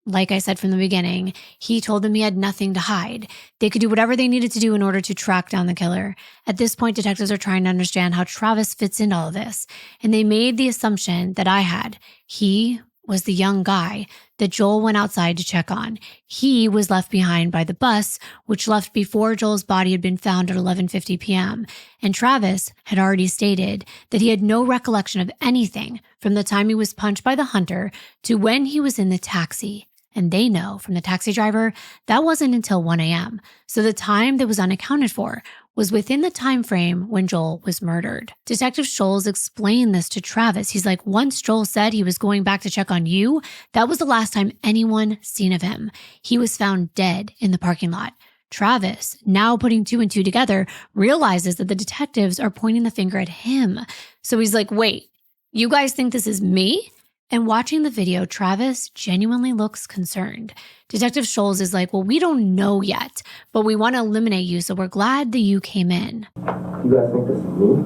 Like I said from the beginning, he told them he had nothing to hide. They could do whatever they needed to do in order to track down the killer. At this point, detectives are trying to understand how Travis fits into all of this, and they made the assumption that I had. He was the young guy that Joel went outside to check on. He was left behind by the bus, which left before Joel's body had been found at 11:50 p.m. And Travis had already stated that he had no recollection of anything from the time he was punched by the hunter to when he was in the taxi. And they know from the taxi driver that wasn't until 1 a.m. So the time that was unaccounted for was within the time frame when Joel was murdered. Detective Scholes explained this to Travis. He's like, once Joel said he was going back to check on you, that was the last time anyone seen of him. He was found dead in the parking lot. Travis, now putting two and two together, realizes that the detectives are pointing the finger at him. So he's like, wait, you guys think this is me? And watching the video, Travis genuinely looks concerned. Detective Scholes is like, well, we don't know yet, but we want to eliminate you, so we're glad that you came in. You guys think this is me?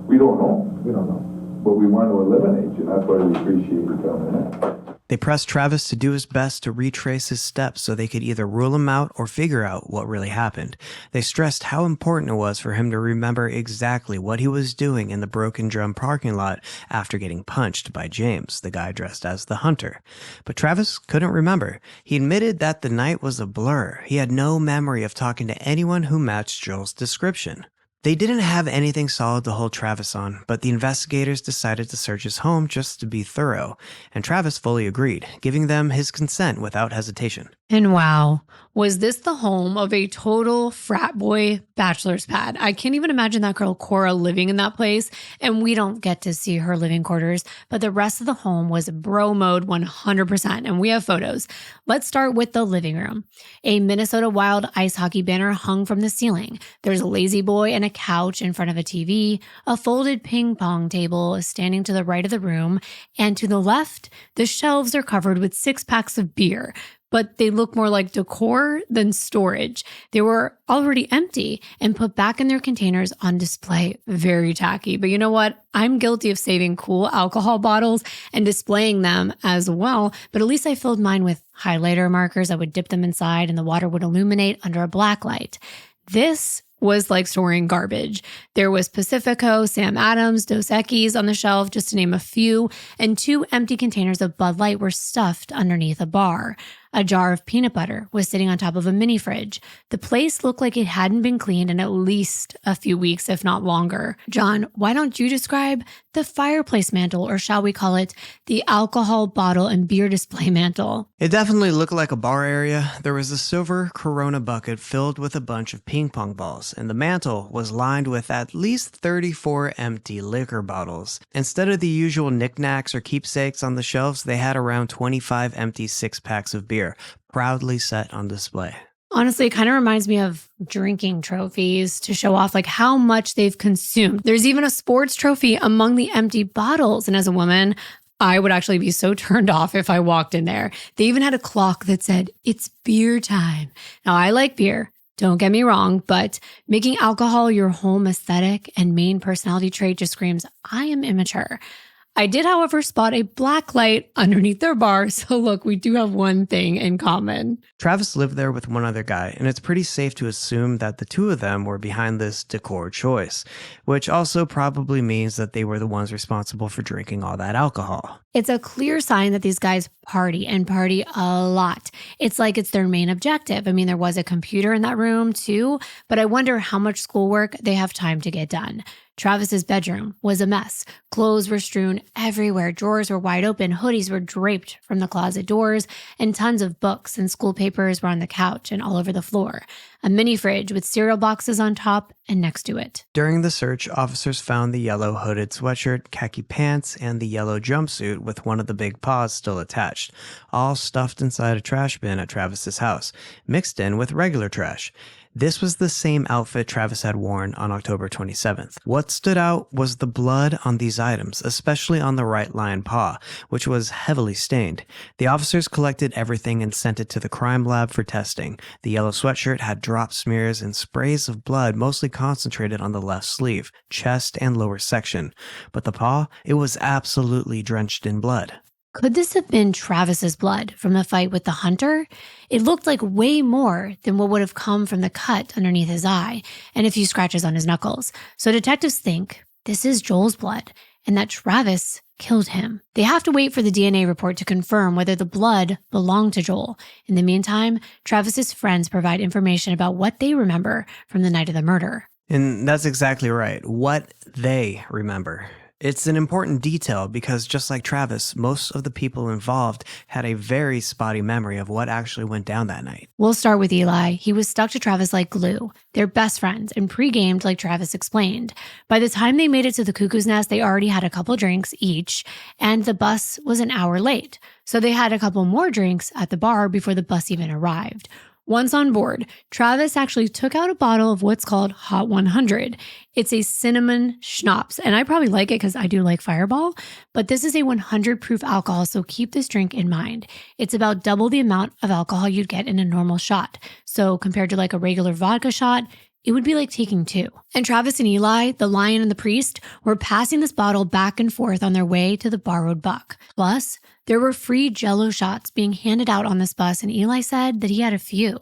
We don't know. We don't know. But we want to eliminate you. That's why we appreciate you coming in. They pressed Travis to do his best to retrace his steps so they could either rule him out or figure out what really happened. They stressed how important it was for him to remember exactly what he was doing in the Broken Drum parking lot after getting punched by James, the guy dressed as the hunter. But Travis couldn't remember. He admitted that the night was a blur. He had no memory of talking to anyone who matched Joel's description. They didn't have anything solid to hold Travis on, but the investigators decided to search his home just to be thorough, and Travis fully agreed, giving them his consent without hesitation. And wow, was this the home of a total frat boy bachelor's pad? I can't even imagine that girl Cora living in that place, and we don't get to see her living quarters, but the rest of the home was bro mode 100%, and we have photos. Let's start with the living room. A Minnesota Wild ice hockey banner hung from the ceiling. There's a lazy boy and a couch in front of a TV. A folded ping pong table is standing to the right of the room, and to the left, the shelves are covered with 6-packs of beer. But they look more like decor than storage. They were already empty and put back in their containers on display. Very tacky. But you know what? I'm guilty of saving cool alcohol bottles and displaying them as well. But at least I filled mine with highlighter markers. I would dip them inside and the water would illuminate under a black light. This was like storing garbage. There was Pacifico, Sam Adams, Dos Equis on the shelf, just to name a few, and 2 empty containers of Bud Light were stuffed underneath a bar. A jar of peanut butter was sitting on top of a mini fridge. The place looked like it hadn't been cleaned in at least a few weeks, if not longer. John, why don't you describe the fireplace mantle, or shall we call it the alcohol bottle and beer display mantle? It definitely looked like a bar area. There was a silver Corona bucket filled with a bunch of ping pong balls, and the mantle was lined with at least 34 empty liquor bottles. Instead of the usual knickknacks or keepsakes on the shelves, they had around 25 empty 6-packs of beer, proudly set on display. Honestly, it kind of reminds me of drinking trophies to show off like how much they've consumed. There's even a sports trophy among the empty bottles. And as a woman, I would actually be so turned off if I walked in there. They even had a clock that said, "It's beer time." Now, I like beer. Don't get me wrong, but making alcohol your home aesthetic and main personality trait just screams, I am immature. I did, however, spot a black light underneath their bar, so look, we do have one thing in common. Travis lived there with one other guy, and it's pretty safe to assume that the two of them were behind this decor choice, which also probably means that they were the ones responsible for drinking all that alcohol. It's a clear sign that these guys party and party a lot. It's like it's their main objective. I mean, there was a computer in that room too, but I wonder how much schoolwork they have time to get done. Travis's bedroom was a mess. Clothes were strewn everywhere. Drawers were wide open. Hoodies were draped from the closet doors, and tons of books and school papers were on the couch and all over the floor. A mini fridge with cereal boxes on top and next to it. During the search, officers found the yellow hooded sweatshirt, khaki pants, and the yellow jumpsuit with one of the big paws still attached, all stuffed inside a trash bin at Travis's house, mixed in with regular trash. This was the same outfit Travis had worn on October 27th. What stood out was the blood on these items, especially on the right lion paw, which was heavily stained. The officers collected everything and sent it to the crime lab for testing. The yellow sweatshirt had drop smears and sprays of blood mostly concentrated on the left sleeve, chest, and lower section. But the paw, it was absolutely drenched in blood. Could this have been Travis's blood from the fight with the hunter? It looked like way more than what would have come from the cut underneath his eye and a few scratches on his knuckles. So detectives think this is Joel's blood and that Travis killed him. They have to wait for the DNA report to confirm whether the blood belonged to Joel. In the meantime, Travis's friends provide information about what they remember from the night of the murder. And that's exactly right. What they remember. It's an important detail because just like Travis, most of the people involved had a very spotty memory of what actually went down that night. We'll start with Eli. He was stuck to Travis like glue. They're best friends and pre-gamed like Travis explained. By the time they made it to the Cuckoo's Nest, they already had a couple drinks each, and the bus was an hour late. So they had a couple more drinks at the bar before the bus even arrived. Once on board, Travis actually took out a bottle of what's called Hot 100. It's a cinnamon schnapps, and I probably like it because I do like Fireball, but this is a 100 proof alcohol, so keep this drink in mind. It's about double the amount of alcohol you'd get in a normal shot. So compared to like a regular vodka shot, it would be like taking two. And Travis and Eli, the lion and the priest, were passing this bottle back and forth on their way to the borrowed buck. Plus, there were free Jell-O shots being handed out on this bus, and Eli said that he had a few.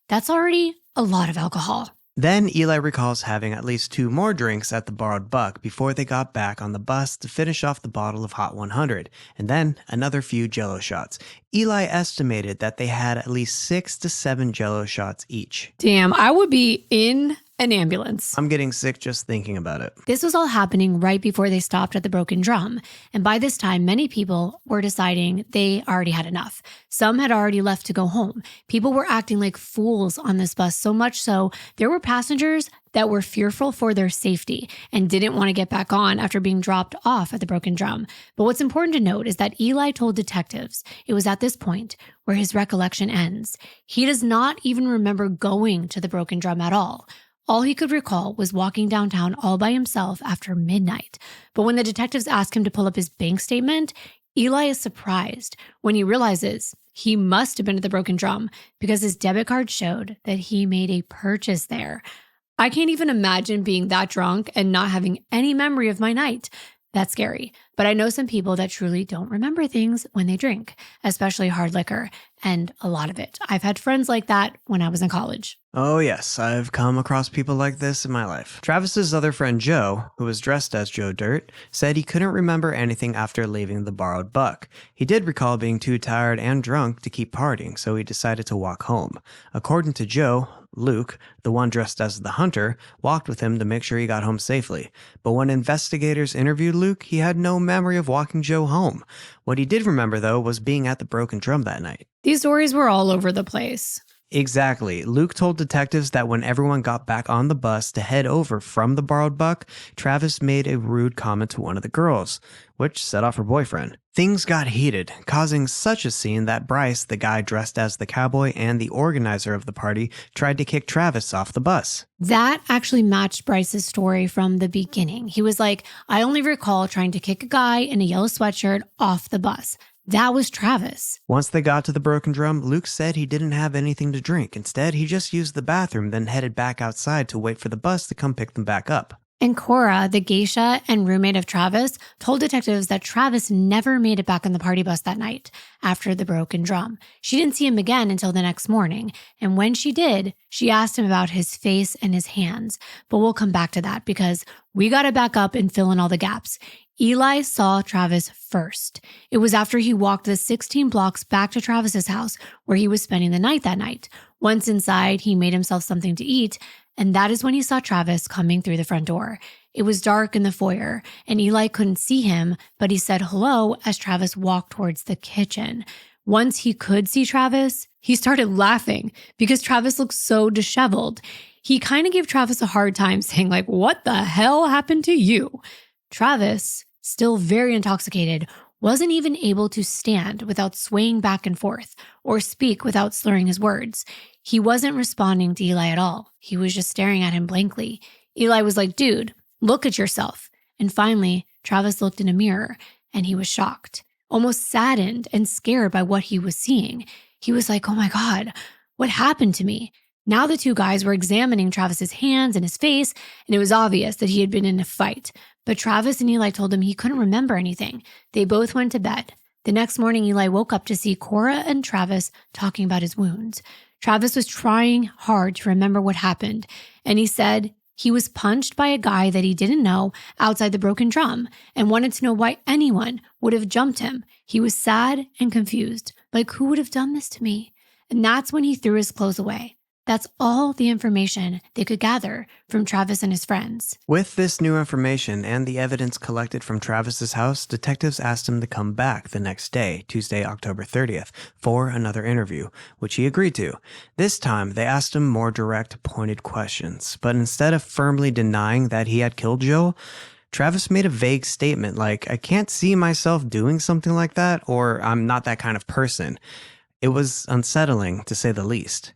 That's already a lot of alcohol. Then Eli recalls having at least 2 more drinks at the borrowed buck before they got back on the bus to finish off the bottle of Hot 100, and then another few Jell-O shots. Eli estimated that they had at least 6 to 7 Jell-O shots each. Damn, I would be in an ambulance. I'm getting sick just thinking about it. This was all happening right before they stopped at the Broken Drum. And by this time, many people were deciding they already had enough. Some had already left to go home. People were acting like fools on this bus, so much so there were passengers that were fearful for their safety and didn't want to get back on after being dropped off at the Broken Drum. But what's important to note is that Eli told detectives it was at this point where his recollection ends. He does not even remember going to the Broken Drum at all. All he could recall was walking downtown all by himself after midnight. But when the detectives ask him to pull up his bank statement, Eli is surprised when he realizes he must have been at the Broken Drum because his debit card showed that he made a purchase there. I can't even imagine being that drunk and not having any memory of my night. That's scary. But I know some people that truly don't remember things when they drink, especially hard liquor, and a lot of it. I've had friends like that when I was in college. Oh yes, I've come across people like this in my life. Travis's other friend Joe, who was dressed as Joe Dirt, said he couldn't remember anything after leaving the borrowed buck. He did recall being too tired and drunk to keep partying, so he decided to walk home. According to Joe, Luke, the one dressed as the hunter, walked with him to make sure he got home safely. But when investigators interviewed Luke, he had no memory of walking Joe home. What he did remember, though, was being at the Broken Drum that night. These stories were all over the place. Exactly. Luke told detectives that when everyone got back on the bus to head over from the borrowed buck, Travis made a rude comment to one of the girls, which set off her boyfriend. Things got heated, causing such a scene that Bryce, the guy dressed as the cowboy and the organizer of the party, tried to kick Travis off the bus. That actually matched Bryce's story from the beginning. He was like, I only recall trying to kick a guy in a yellow sweatshirt off the bus. That was Travis. Once they got to the Broken Drum, Luke said he didn't have anything to drink. Instead, he just used the bathroom, then headed back outside to wait for the bus to come pick them back up. And Cora, the geisha and roommate of Travis, told detectives that Travis never made it back on the party bus that night after the Broken Drum. She didn't see him again until the next morning. And when she did, she asked him about his face and his hands. But we'll come back to that because we got to back up and fill in all the gaps. Eli saw Travis first. It was after he walked the 16 blocks back to Travis's house where he was spending the night that night. Once inside, he made himself something to eat, and that is when he saw Travis coming through the front door. It was dark in the foyer, and Eli couldn't see him, but he said hello as Travis walked towards the kitchen. Once he could see Travis, he started laughing because Travis looked so disheveled. He kind of gave Travis a hard time saying like, what the hell happened to you? Travis, still very intoxicated, wasn't even able to stand without swaying back and forth or speak without slurring his words. He wasn't responding to Eli at all. He was just staring at him blankly. Eli was like, dude, look at yourself. And finally, Travis looked in a mirror and he was shocked, almost saddened and scared by what he was seeing. He was like, oh my God, what happened to me? Now the two guys were examining Travis's hands and his face, and it was obvious that he had been in a fight. But Travis and Eli told him he couldn't remember anything. They both went to bed. The next morning, Eli woke up to see Cora and Travis talking about his wounds. Travis was trying hard to remember what happened, and he said he was punched by a guy that he didn't know outside the Broken Drum and wanted to know why anyone would have jumped him. He was sad and confused, like who would have done this to me? And that's when he threw his clothes away. That's all the information they could gather from Travis and his friends. With this new information and the evidence collected from Travis's house, detectives asked him to come back the next day, Tuesday, October 30th, for another interview, which he agreed to. This time, they asked him more direct, pointed questions, but instead of firmly denying that he had killed Joel, Travis made a vague statement like, I can't see myself doing something like that, or I'm not that kind of person. It was unsettling, to say the least.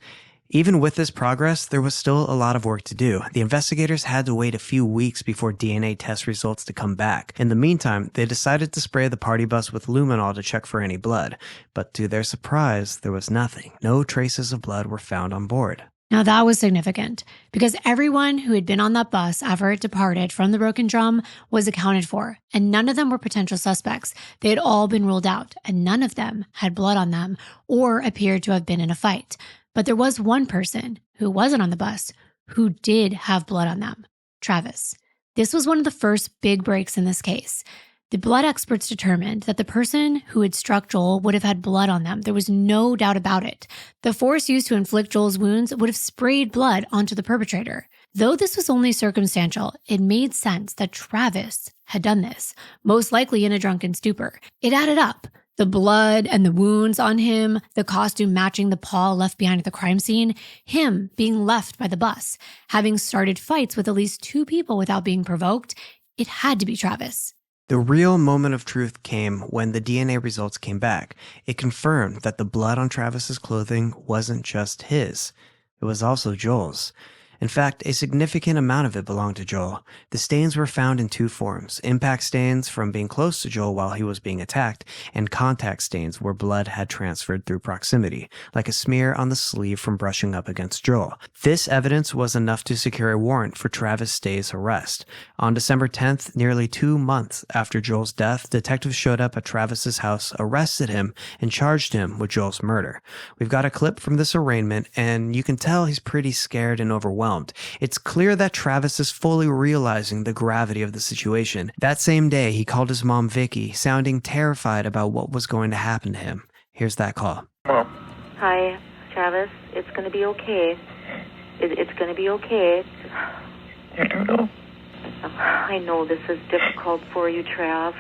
Even with this progress, there was still a lot of work to do. The investigators had to wait a few weeks before DNA test results to come back. In the meantime, they decided to spray the party bus with luminol to check for any blood. But to their surprise, there was nothing. No traces of blood were found on board. Now that was significant because everyone who had been on that bus after it departed from the Broken Drum was accounted for, and none of them were potential suspects. They had all been ruled out, and none of them had blood on them or appeared to have been in a fight. But there was one person who wasn't on the bus who did have blood on them, Travis. This was one of the first big breaks in this case. The blood experts determined that the person who had struck Joel would have had blood on them. There was no doubt about it. The force used to inflict Joel's wounds would have sprayed blood onto the perpetrator. Though this was only circumstantial, it made sense that Travis had done this, most likely in a drunken stupor. It added up. The blood and the wounds on him, the costume matching the paw left behind at the crime scene, him being left by the bus, having started fights with at least two people without being provoked, it had to be Travis. The real moment of truth came when the DNA results came back. It confirmed that the blood on Travis's clothing wasn't just his. It was also Joel's. In fact, a significant amount of it belonged to Joel. The stains were found in two forms: impact stains from being close to Joel while he was being attacked, and contact stains where blood had transferred through proximity, like a smear on the sleeve from brushing up against Joel. This evidence was enough to secure a warrant for Travis Stay's arrest. On December 10th, nearly 2 months after Joel's death, detectives showed up at Travis's house, arrested him, and charged him with Joel's murder. We've got a clip from this arraignment, and you can tell he's pretty scared and overwhelmed. It's clear that Travis is fully realizing the gravity of the situation. That same day, he called his mom, Vicky, sounding terrified about what was going to happen to him. Here's that call. Mom. Hi, Travis. It's going to be okay. It's going to be okay. You do know? I know this is difficult for you, Trav.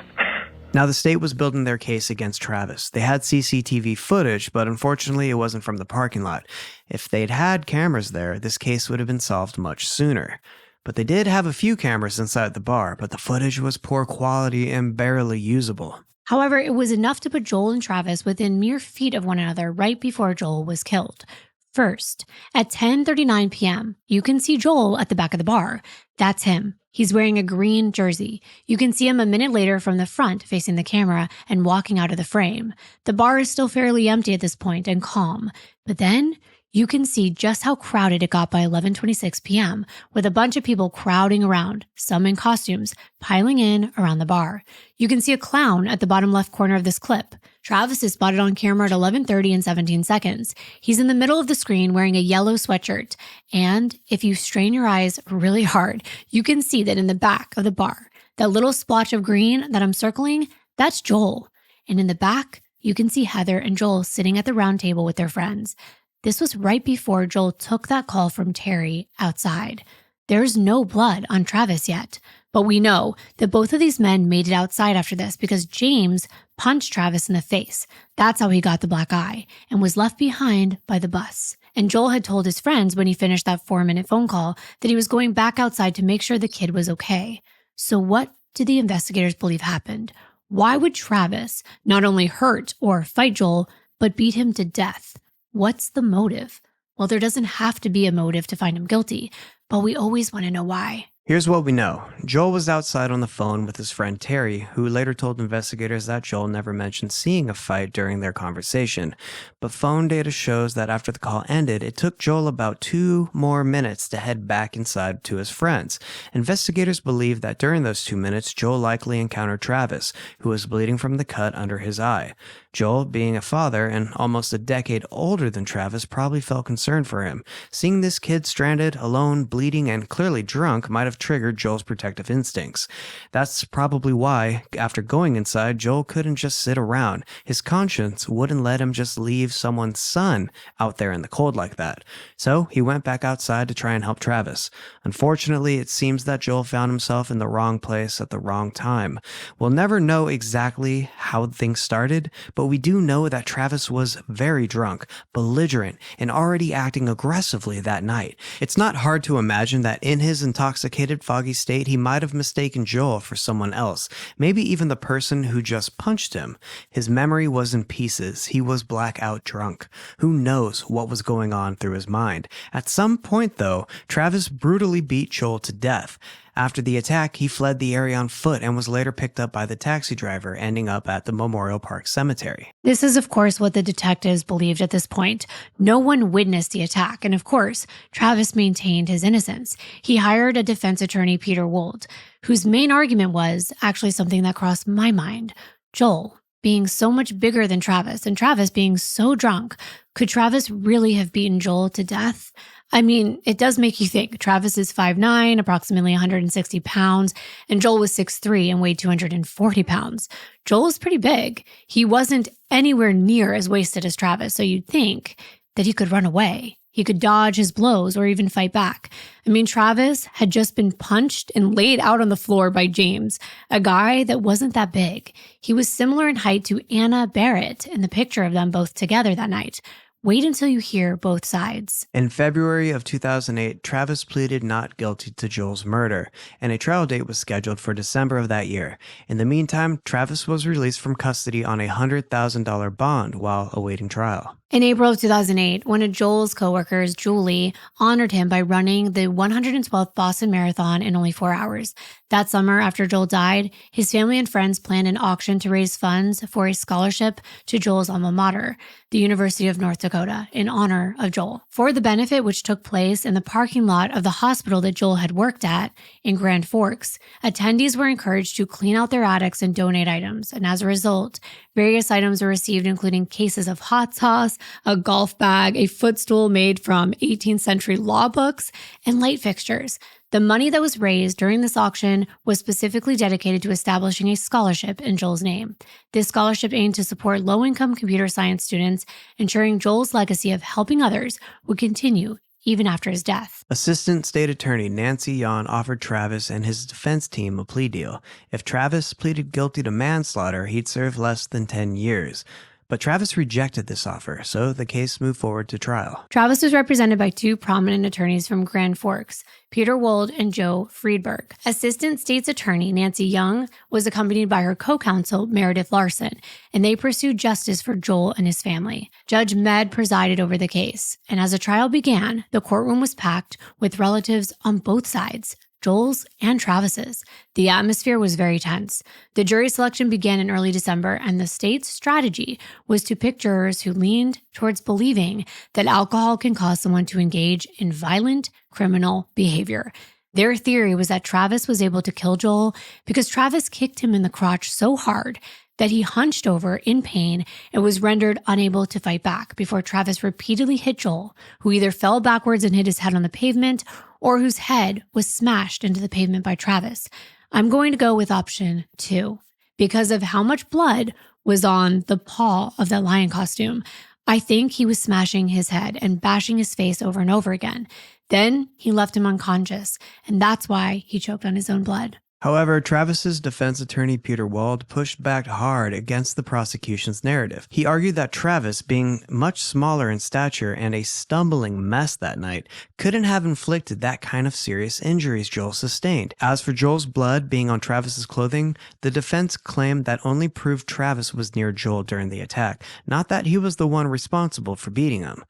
Now, the state was building their case against Travis. They had CCTV footage, but unfortunately it wasn't from the parking lot. If they'd had cameras there, this case would have been solved much sooner. But they did have a few cameras inside the bar, but the footage was poor quality and barely usable. However, it was enough to put Joel and Travis within mere feet of one another right before Joel was killed. First, at 10:39 p.m., you can see Joel at the back of the bar. That's him. He's wearing a green jersey. You can see him a minute later from the front facing the camera and walking out of the frame. The bar is still fairly empty at this point and calm. But then you can see just how crowded it got by 11:26 p.m. with a bunch of people crowding around, some in costumes, piling in around the bar. You can see a clown at the bottom left corner of this clip. Travis is spotted on camera at 11:30 and 17 seconds. He's in the middle of the screen wearing a yellow sweatshirt. And if you strain your eyes really hard, you can see that in the back of the bar, that little splotch of green that I'm circling, that's Joel. And in the back, you can see Heather and Joel sitting at the round table with their friends. This was right before Joel took that call from Terry outside. There's no blood on Travis yet, but we know that both of these men made it outside after this because James punched Travis in the face. That's how he got the black eye and was left behind by the bus. And Joel had told his friends when he finished that 4-minute phone call that he was going back outside to make sure the kid was okay. So what did the investigators believe happened? Why would Travis not only hurt or fight Joel, but beat him to death? What's the motive? Well, there doesn't have to be a motive to find him guilty, but we always want to know why. Here's what we know. Joel was outside on the phone with his friend Terry, who later told investigators that Joel never mentioned seeing a fight during their conversation. But phone data shows that after the call ended, it took Joel about 2 more minutes to head back inside to his friends. Investigators believe that during those 2 minutes, Joel likely encountered Travis, who was bleeding from the cut under his eye. Joel, being a father and almost a decade older than Travis, probably felt concerned for him. Seeing this kid stranded, alone, bleeding, and clearly drunk might have triggered Joel's protective instincts. That's probably why, after going inside, Joel couldn't just sit around. His conscience wouldn't let him just leave someone's son out there in the cold like that. So he went back outside to try and help Travis. Unfortunately, it seems that Joel found himself in the wrong place at the wrong time. We'll never know exactly how things started, but we do know that Travis was very drunk, belligerent, and already acting aggressively that night. It's not hard to imagine that in his intoxicated, foggy state, he might have mistaken Joel for someone else, maybe even the person who just punched him. His memory was in pieces. He was blackout drunk. Who knows what was going on through his mind? At some point, though, Travis brutally beat Joel to death. After the attack, he fled the area on foot and was later picked up by the taxi driver, ending up at the Memorial Park Cemetery. This is, of course, what the detectives believed at this point. No one witnessed the attack, and of course, Travis maintained his innocence. He hired a defense attorney, Peter Wold, whose main argument was actually something that crossed my mind. Joel, being so much bigger than Travis, and Travis being so drunk, could Travis really have beaten Joel to death? I mean, it does make you think. Travis is 5'9", approximately 160 pounds, and Joel was 6'3" and weighed 240 pounds. Joel is pretty big. He wasn't anywhere near as wasted as Travis, so you'd think that he could run away. He could dodge his blows or even fight back. I mean, Travis had just been punched and laid out on the floor by James, a guy that wasn't that big. He was similar in height to Anna Barrett in the picture of them both together that night. Wait until you hear both sides. In February of 2008, Travis pleaded not guilty to Joel's murder, and a trial date was scheduled for December of that year. In the meantime, Travis was released from custody on a $100,000 bond while awaiting trial. In April of 2008, one of Joel's coworkers, Julie, honored him by running the 112th Boston Marathon in only 4 hours. That summer, after Joel died, his family and friends planned an auction to raise funds for a scholarship to Joel's alma mater, the University of North Dakota, in honor of Joel. For the benefit, which took place in the parking lot of the hospital that Joel had worked at in Grand Forks, attendees were encouraged to clean out their attics and donate items. And as a result, various items were received, including cases of hot sauce, a golf bag, a footstool made from 18th century law books, and light fixtures. The money that was raised during this auction was specifically dedicated to establishing a scholarship in Joel's name. This scholarship aimed to support low-income computer science students, ensuring Joel's legacy of helping others would continue even after his death. Assistant State Attorney Nancy Jon offered Travis and his defense team a plea deal. If Travis pleaded guilty to manslaughter, he'd serve less than 10 years. But Travis rejected this offer, so the case moved forward to trial. Travis was represented by two prominent attorneys from Grand Forks, Peter Wold and Joe Friedberg. Assistant State's Attorney Nancy Young was accompanied by her co-counsel Meredith Larson, and they pursued justice for Joel and his family. Judge Med presided over the case, and as the trial began, the courtroom was packed with relatives on both sides, Joel's and Travis's. The atmosphere was very tense. The jury selection began in early December, and the state's strategy was to pick jurors who leaned towards believing that alcohol can cause someone to engage in violent criminal behavior. Their theory was that Travis was able to kill Joel because Travis kicked him in the crotch so hard that he hunched over in pain and was rendered unable to fight back before Travis repeatedly hit Joel, who either fell backwards and hit his head on the pavement or whose head was smashed into the pavement by Travis. I'm going to go with option 2 because of how much blood was on the paw of that lion costume. I think he was smashing his head and bashing his face over and over again. Then he left him unconscious, and that's why he choked on his own blood. However, Travis's defense attorney Peter Wold pushed back hard against the prosecution's narrative. He argued that Travis, being much smaller in stature and a stumbling mess that night, couldn't have inflicted that kind of serious injuries Joel sustained. As for Joel's blood being on Travis's clothing, the defense claimed that only proved Travis was near Joel during the attack, not that he was the one responsible for beating him.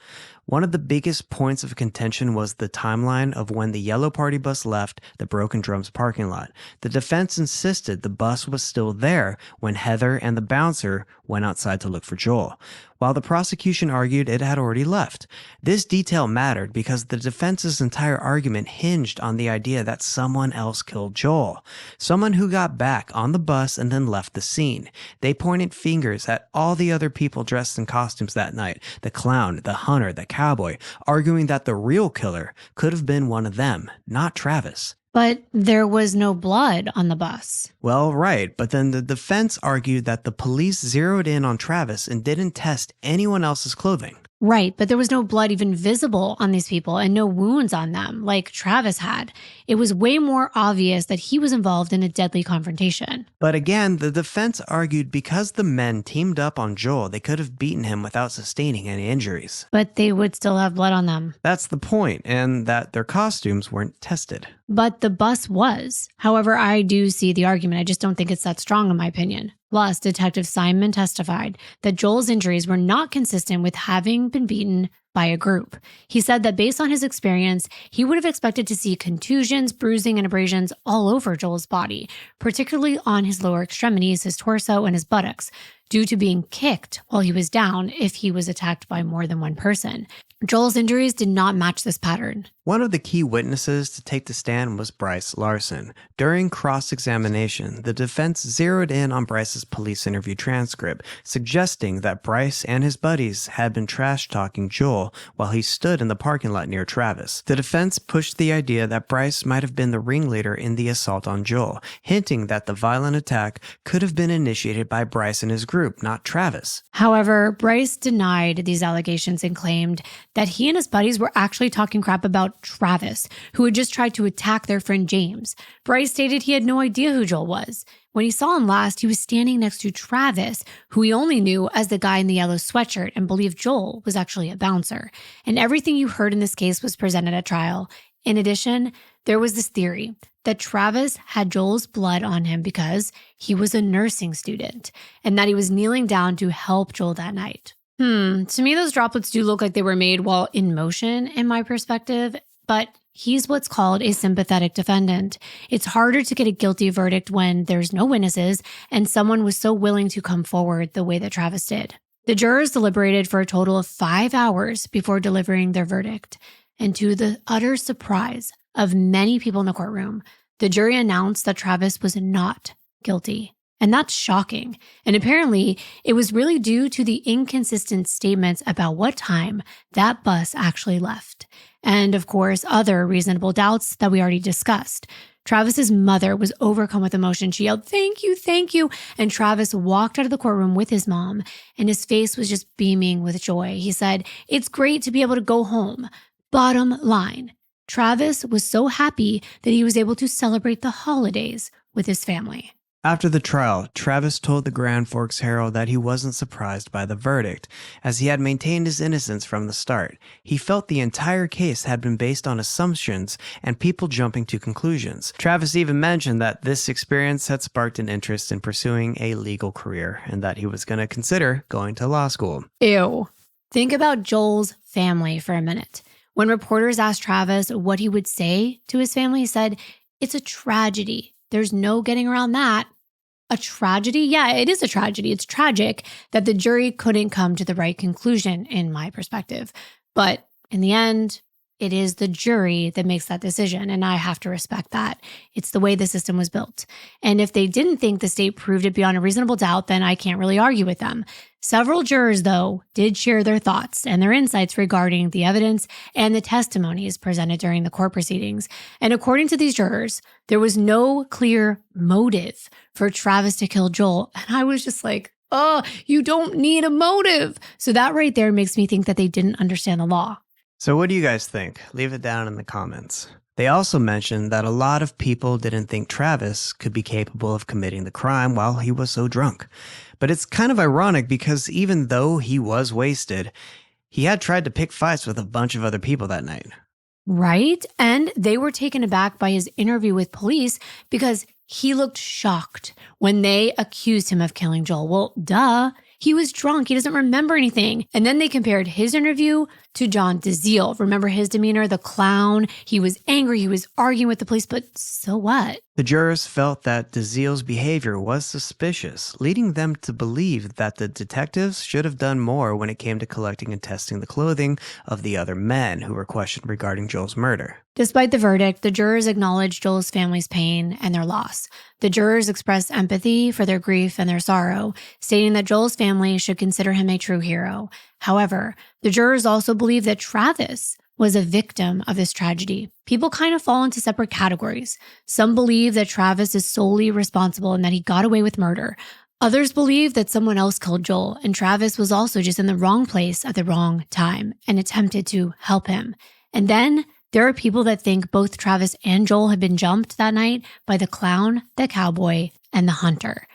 One of the biggest points of contention was the timeline of when the yellow party bus left the Broken Drums parking lot. The defense insisted the bus was still there when Heather and the bouncer went outside to look for Joel, while the prosecution argued it had already left. This detail mattered because the defense's entire argument hinged on the idea that someone else killed Joel, someone who got back on the bus and then left the scene. They pointed fingers at all the other people dressed in costumes that night, the clown, the hunter, the cowboy, arguing that the real killer could have been one of them, not Travis. But there was no blood on the bus. Well, right, but then the defense argued that the police zeroed in on Travis and didn't test anyone else's clothing. Right, but there was no blood even visible on these people and no wounds on them like Travis had. It was way more obvious that he was involved in a deadly confrontation. But again, the defense argued because the men teamed up on Joel, they could have beaten him without sustaining any injuries. But they would still have blood on them. That's the point, and that their costumes weren't tested. But the bus was. However, I do see the argument. I just don't think it's that strong in my opinion. Plus, Detective Simon testified that Joel's injuries were not consistent with having been beaten by a group. He said that based on his experience, he would have expected to see contusions, bruising, and abrasions all over Joel's body, particularly on his lower extremities, his torso, and his buttocks, due to being kicked while he was down if he was attacked by more than one person. Joel's injuries did not match this pattern. One of the key witnesses to take the stand was Bryce Larson. During cross-examination, the defense zeroed in on Bryce's police interview transcript, suggesting that Bryce and his buddies had been trash-talking Joel while he stood in the parking lot near Travis. The defense pushed the idea that Bryce might have been the ringleader in the assault on Joel, hinting that the violent attack could have been initiated by Bryce and his group, not Travis. However, Bryce denied these allegations and claimed that he and his buddies were actually talking crap about Travis, who had just tried to attack their friend James. Bryce stated he had no idea who Joel was. When he saw him last, he was standing next to Travis, who he only knew as the guy in the yellow sweatshirt, and believed Joel was actually a bouncer. And everything you heard in this case was presented at trial. In addition, there was this theory that Travis had Joel's blood on him because he was a nursing student, and that he was kneeling down to help Joel that night. To me, those droplets do look like they were made while in motion, in my perspective, but he's what's called a sympathetic defendant. It's harder to get a guilty verdict when there's no witnesses and someone was so willing to come forward the way that Travis did. The jurors deliberated for a total of 5 hours before delivering their verdict, and to the utter surprise of many people in the courtroom, the jury announced that Travis was not guilty. And that's shocking. And apparently, it was really due to the inconsistent statements about what time that bus actually left. And of course, other reasonable doubts that we already discussed. Travis's mother was overcome with emotion. She yelled, "Thank you, thank you." And Travis walked out of the courtroom with his mom, and his face was just beaming with joy. He said, "It's great to be able to go home. Bottom line, Travis was so happy that he was able to celebrate the holidays with his family. After the trial, Travis told the Grand Forks Herald that he wasn't surprised by the verdict, as he had maintained his innocence from the start. He felt the entire case had been based on assumptions and people jumping to conclusions. Travis even mentioned that this experience had sparked an interest in pursuing a legal career and that he was going to consider going to law school. Ew. Think about Joel's family for a minute. When reporters asked Travis what he would say to his family, he said, "It's a tragedy. There's no getting around that." A tragedy? Yeah, it is a tragedy. It's tragic that the jury couldn't come to the right conclusion, in my perspective. But in the end, it is the jury that makes that decision, and I have to respect that. It's the way the system was built. And if they didn't think the state proved it beyond a reasonable doubt, then I can't really argue with them. Several jurors, though, did share their thoughts and their insights regarding the evidence and the testimonies presented during the court proceedings. And according to these jurors, there was no clear motive for Travis to kill Joel. And I was just like, oh, you don't need a motive. So that right there makes me think that they didn't understand the law. So what do you guys think? Leave it down in the comments. They also mentioned that a lot of people didn't think Travis could be capable of committing the crime while he was so drunk. But it's kind of ironic because even though he was wasted, he had tried to pick fights with a bunch of other people that night. Right? And they were taken aback by his interview with police because he looked shocked when they accused him of killing Joel. Well, duh. He was drunk. He doesn't remember anything. And then they compared his interview to Jon DeZiel. Remember his demeanor, the clown? He was angry. He was arguing with the police, but so what? The jurors felt that DeZiel's behavior was suspicious, leading them to believe that the detectives should have done more when it came to collecting and testing the clothing of the other men who were questioned regarding Joel's murder. Despite the verdict, the jurors acknowledged Joel's family's pain and their loss. The jurors expressed empathy for their grief and their sorrow, stating that Joel's family should consider him a true hero. However, the jurors also believe that Travis was a victim of this tragedy. People kind of fall into separate categories. Some believe that Travis is solely responsible and that he got away with murder. Others believe that someone else killed Joel, and Travis was also just in the wrong place at the wrong time and attempted to help him. And then there are people that think both Travis and Joel had been jumped that night by the clown, the cowboy, and the hunter.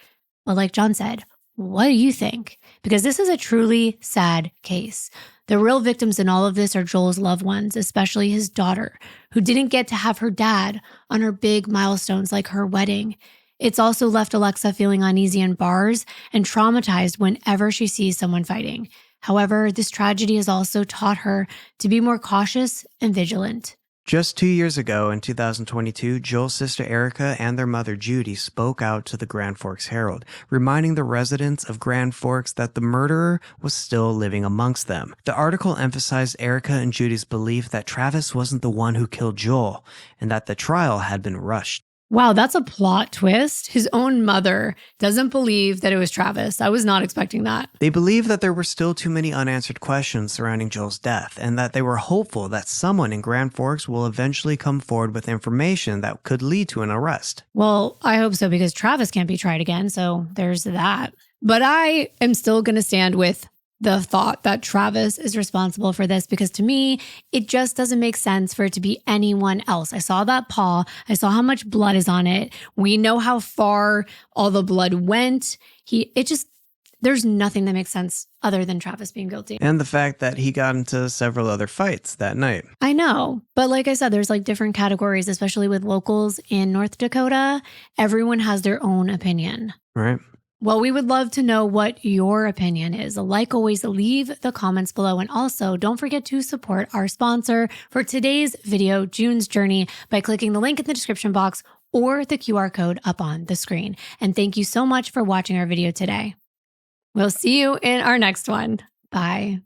But like Jon said, what do you think? Because this is a truly sad case. The real victims in all of this are Joel's loved ones, especially his daughter, who didn't get to have her dad on her big milestones like her wedding. It's also left Alexa feeling uneasy in bars and traumatized whenever she sees someone fighting. However, this tragedy has also taught her to be more cautious and vigilant. Just 2 years ago, in 2022, Joel's sister Erica and their mother Judy spoke out to the Grand Forks Herald, reminding the residents of Grand Forks that the murderer was still living amongst them. The article emphasized Erica and Judy's belief that Travis wasn't the one who killed Joel, and that the trial had been rushed. Wow, that's a plot twist. His own mother doesn't believe that it was Travis. I was not expecting that. They believe that there were still too many unanswered questions surrounding Joel's death, and that they were hopeful that someone in Grand Forks will eventually come forward with information that could lead to an arrest. Well, I hope so, because Travis can't be tried again, so there's that. But I am still going to stand with the thought that Travis is responsible for this, because to me, it just doesn't make sense for it to be anyone else. I saw that paw. I saw how much blood is on it. We know how far all the blood went. There's nothing that makes sense other than Travis being guilty. And the fact that he got into several other fights that night. I know. But like I said, there's like different categories, especially with locals in North Dakota. Everyone has their own opinion. Right. Well, we would love to know what your opinion is. Like always, leave the comments below. And also, don't forget to support our sponsor for today's video, June's Journey, by clicking the link in the description box or the QR code up on the screen. And thank you so much for watching our video today. We'll see you in our next one. Bye.